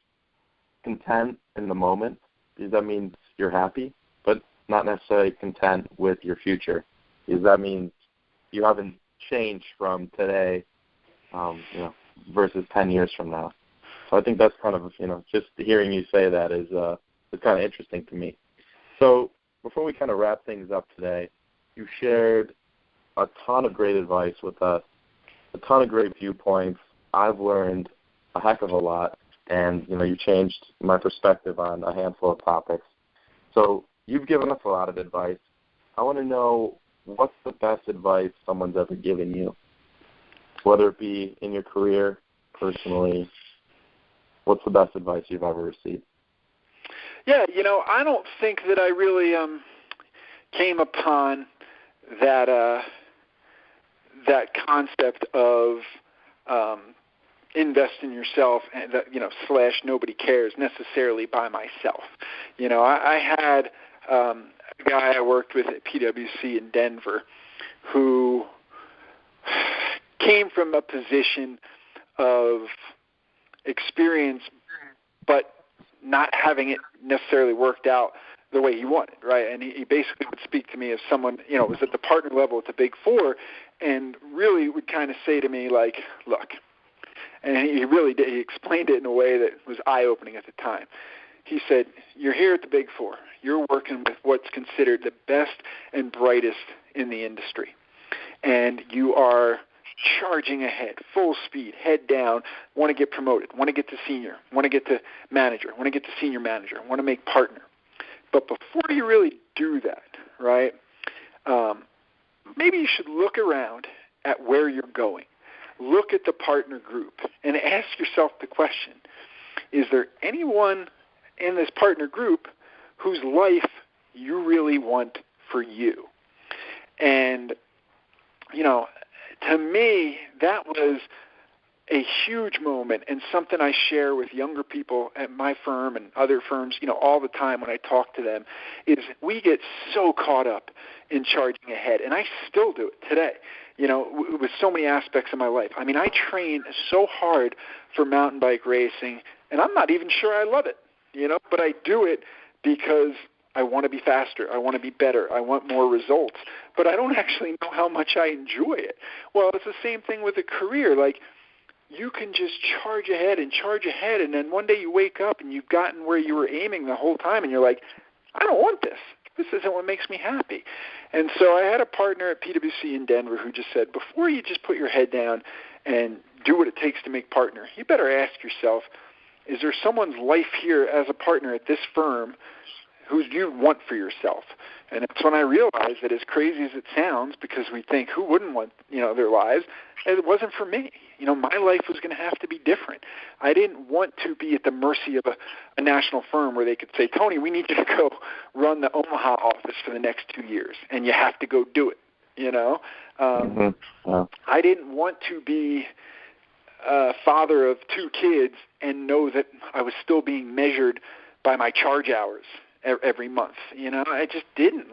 content in the moment, because that means you're happy, but not necessarily content with your future, because that means you haven't changed from today, versus 10 years from now. So I think that's kind of, just hearing you say that is kind of interesting to me. So before we kind of wrap things up today, you shared a ton of great advice with us, a ton of great viewpoints. I've learned a heck of a lot, and, you changed my perspective on a handful of topics. So you've given us a lot of advice. I want to know, what's the best advice someone's ever given you, whether it be in your career, personally? What's the best advice you've ever received? Yeah, I don't think that I really came upon that concept of invest in yourself and / nobody cares necessarily by myself. I had a guy I worked with at PwC in Denver who came from a position of experience, but not having it necessarily worked out the way he wanted, right? And he basically would speak to me as someone, was at the partner level at the Big Four, and really would kind of say to me, like, look, and he really did. He explained it in a way that was eye-opening at the time. He said, you're here at the Big Four. You're working with what's considered the best and brightest in the industry, and you are charging ahead, full speed, head down, want to get promoted, want to get to senior, want to get to manager, want to get to senior manager, want to make partner. But before you really do that, right, maybe you should look around at where you're going. Look at the partner group and ask yourself the question, is there anyone in this partner group whose life you really want for you? And, to me, that was a huge moment, and something I share with younger people at my firm and other firms, all the time when I talk to them, is we get so caught up in charging ahead, and I still do it today, with so many aspects of my life. I mean, I train so hard for mountain bike racing, and I'm not even sure I love it, but I do it because I want to be faster. I want to be better. I want more results. But I don't actually know how much I enjoy it. Well, it's the same thing with a career. Like, you can just charge ahead, and then one day you wake up and you've gotten where you were aiming the whole time, and you're like, I don't want this. This isn't what makes me happy. And so I had a partner at PwC in Denver who just said, before you just put your head down and do what it takes to make partner, you better ask yourself, is there someone's life here as a partner at this firm who you want for yourself? And that's when I realized that, as crazy as it sounds, because we think, who wouldn't want, their lives, it wasn't for me. My life was going to have to be different. I didn't want to be at the mercy of a national firm where they could say, Tony, we need you to go run the Omaha office for the next 2 years, and you have to go do it, I didn't want to be a father of 2 kids and know that I was still being measured by my charge hours every month. I just didn't.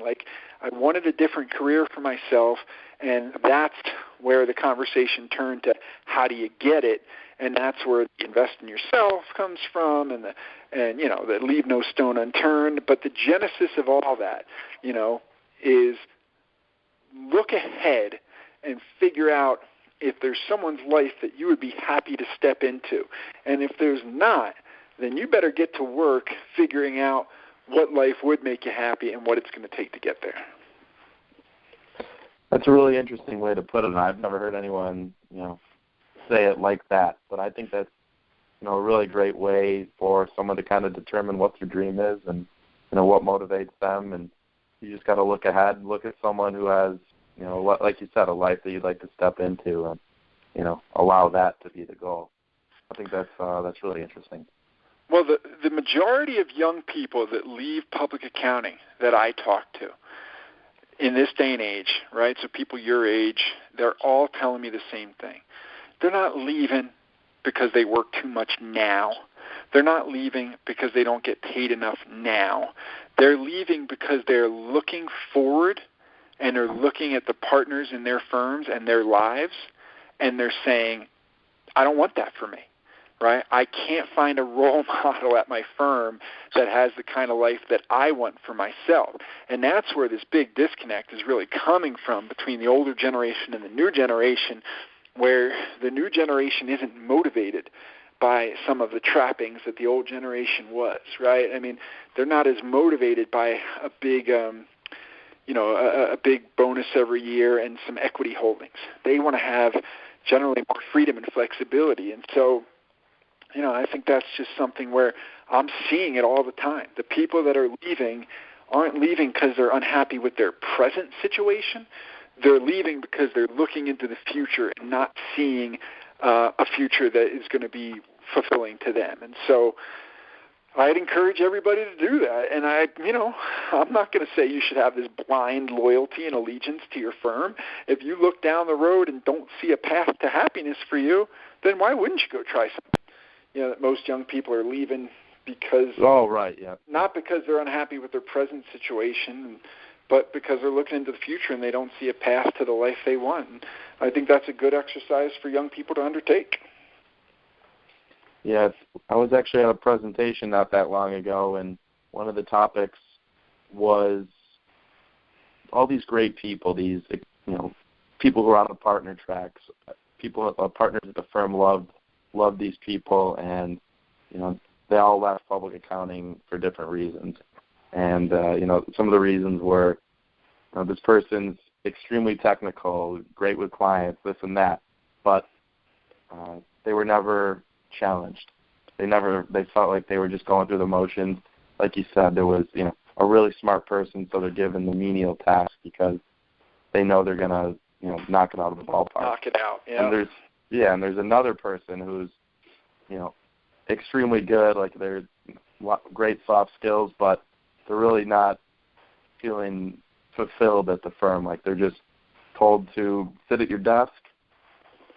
I wanted a different career for myself, and that's where the conversation turned to how do you get it, and that's where the invest in yourself comes from, and the leave no stone unturned. But the genesis of all that, is look ahead and figure out if there's someone's life that you would be happy to step into. And if there's not, then you better get to work figuring out what life would make you happy and what it's going to take to get there. That's a really interesting way to put it, and I've never heard anyone, say it like that. But I think that's, a really great way for someone to kind of determine what their dream is and, what motivates them. And you just got to look ahead and look at someone who has, like you said, a life that you'd like to step into and, allow that to be the goal. I think that's really interesting. Well, the majority of young people that leave public accounting that I talk to in this day and age, right, so people your age, they're all telling me the same thing. They're not leaving because they work too much now. They're not leaving because they don't get paid enough now. They're leaving because they're looking forward, and they're looking at the partners in their firms and their lives, and they're saying, I don't want that for me. Right? I can't find a role model at my firm that has the kind of life that I want for myself. And that's where this big disconnect is really coming from between the older generation and the new generation, where the new generation isn't motivated by some of the trappings that the old generation was, right? I mean, they're not as motivated by a big a big bonus every year and some equity holdings. They want to have generally more freedom and flexibility. And so I think that's just something where I'm seeing it all the time. The people that are leaving aren't leaving because they're unhappy with their present situation. They're leaving because they're looking into the future and not seeing a future that is going to be fulfilling to them. And so I'd encourage everybody to do that. And I'm not going to say you should have this blind loyalty and allegiance to your firm. If you look down the road and don't see a path to happiness for you, then why wouldn't you go try something? That most young people are leaving because not because they're unhappy with their present situation, but because they're looking into the future and they don't see a path to the life they want. And I think that's a good exercise for young people to undertake. Yes, I was actually at a presentation not that long ago, and one of the topics was all these great people, these people who are on the partner tracks, partners at the firm loved these people, and they all left public accounting for different reasons. And some of the reasons were this person's extremely technical, great with clients, this and that, but they were never challenged. They felt like they were just going through the motions. Like you said, there was a really smart person, so they're given the menial task because they know they're gonna, knock it out of the ballpark. Knock it out. Yeah. And there's another person who's, extremely good, like they're great soft skills, but they're really not feeling fulfilled at the firm. Like they're just told to sit at your desk,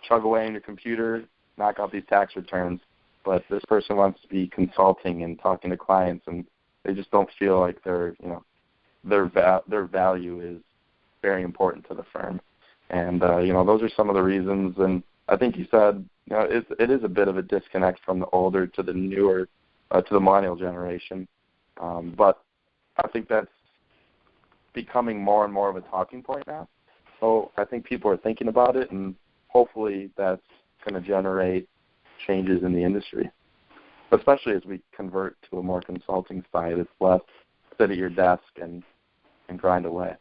chug away on your computer, knock out these tax returns. But this person wants to be consulting and talking to clients, and they just don't feel like their value is very important to the firm. And those are some of the reasons. And I think you said it is a bit of a disconnect from the older to the newer, to the millennial generation. But I think that's becoming more and more of a talking point now. So I think people are thinking about it, and hopefully that's going to generate changes in the industry, especially as we convert to a more consulting side. It's less sit at your desk and grind away.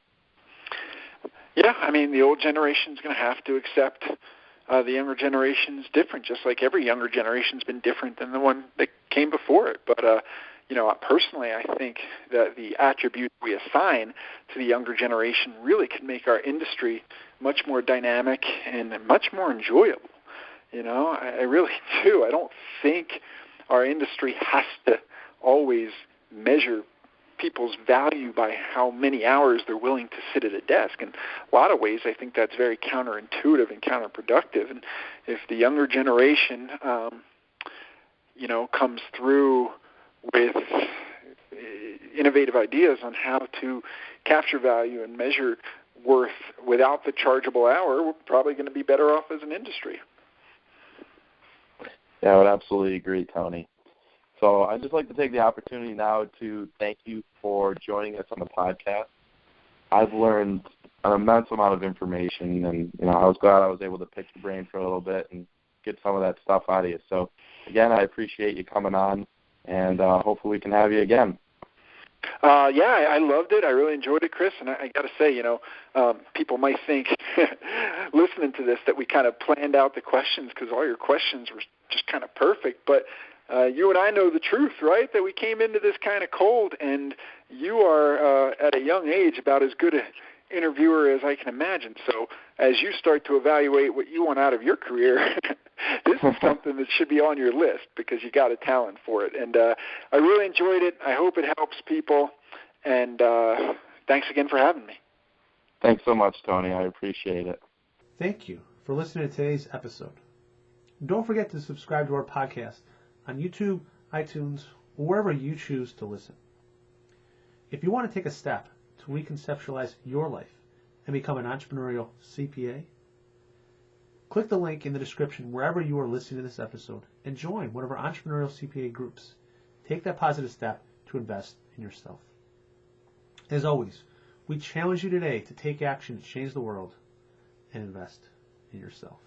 Yeah, I mean, the old generation's going to have to accept the younger generation's different, just like every younger generation's been different than the one that came before it. But, personally, I think that the attributes we assign to the younger generation really can make our industry much more dynamic and much more enjoyable. I really do. I don't think our industry has to always measure people's value by how many hours they're willing to sit at a desk. In a lot of ways, I think that's very counterintuitive and counterproductive. And if the younger generation, comes through with innovative ideas on how to capture value and measure worth without the chargeable hour, we're probably going to be better off as an industry. Yeah, I would absolutely agree, Tony. So I'd just like to take the opportunity now to thank you for joining us on the podcast. I've learned an immense amount of information, and I was glad I was able to pick your brain for a little bit and get some of that stuff out of you. So, again, I appreciate you coming on, and hopefully we can have you again. I loved it. I really enjoyed it, Chris. And I got to say, people might think, listening to this, that we kind of planned out the questions because all your questions were just kind of perfect. But you and I know the truth, right? That we came into this kind of cold, and you are, at a young age, about as good an interviewer as I can imagine. So as you start to evaluate what you want out of your career, this is something that should be on your list because you got a talent for it. And I really enjoyed it. I hope it helps people. And thanks again for having me. Thanks so much, Tony. I appreciate it. Thank you for listening to today's episode. Don't forget to subscribe to our podcast on YouTube, iTunes, or wherever you choose to listen. If you want to take a step to reconceptualize your life and become an entrepreneurial CPA, click the link in the description wherever you are listening to this episode and join one of our entrepreneurial CPA groups. Take that positive step to invest in yourself. As always, we challenge you today to take action to change the world and invest in yourself.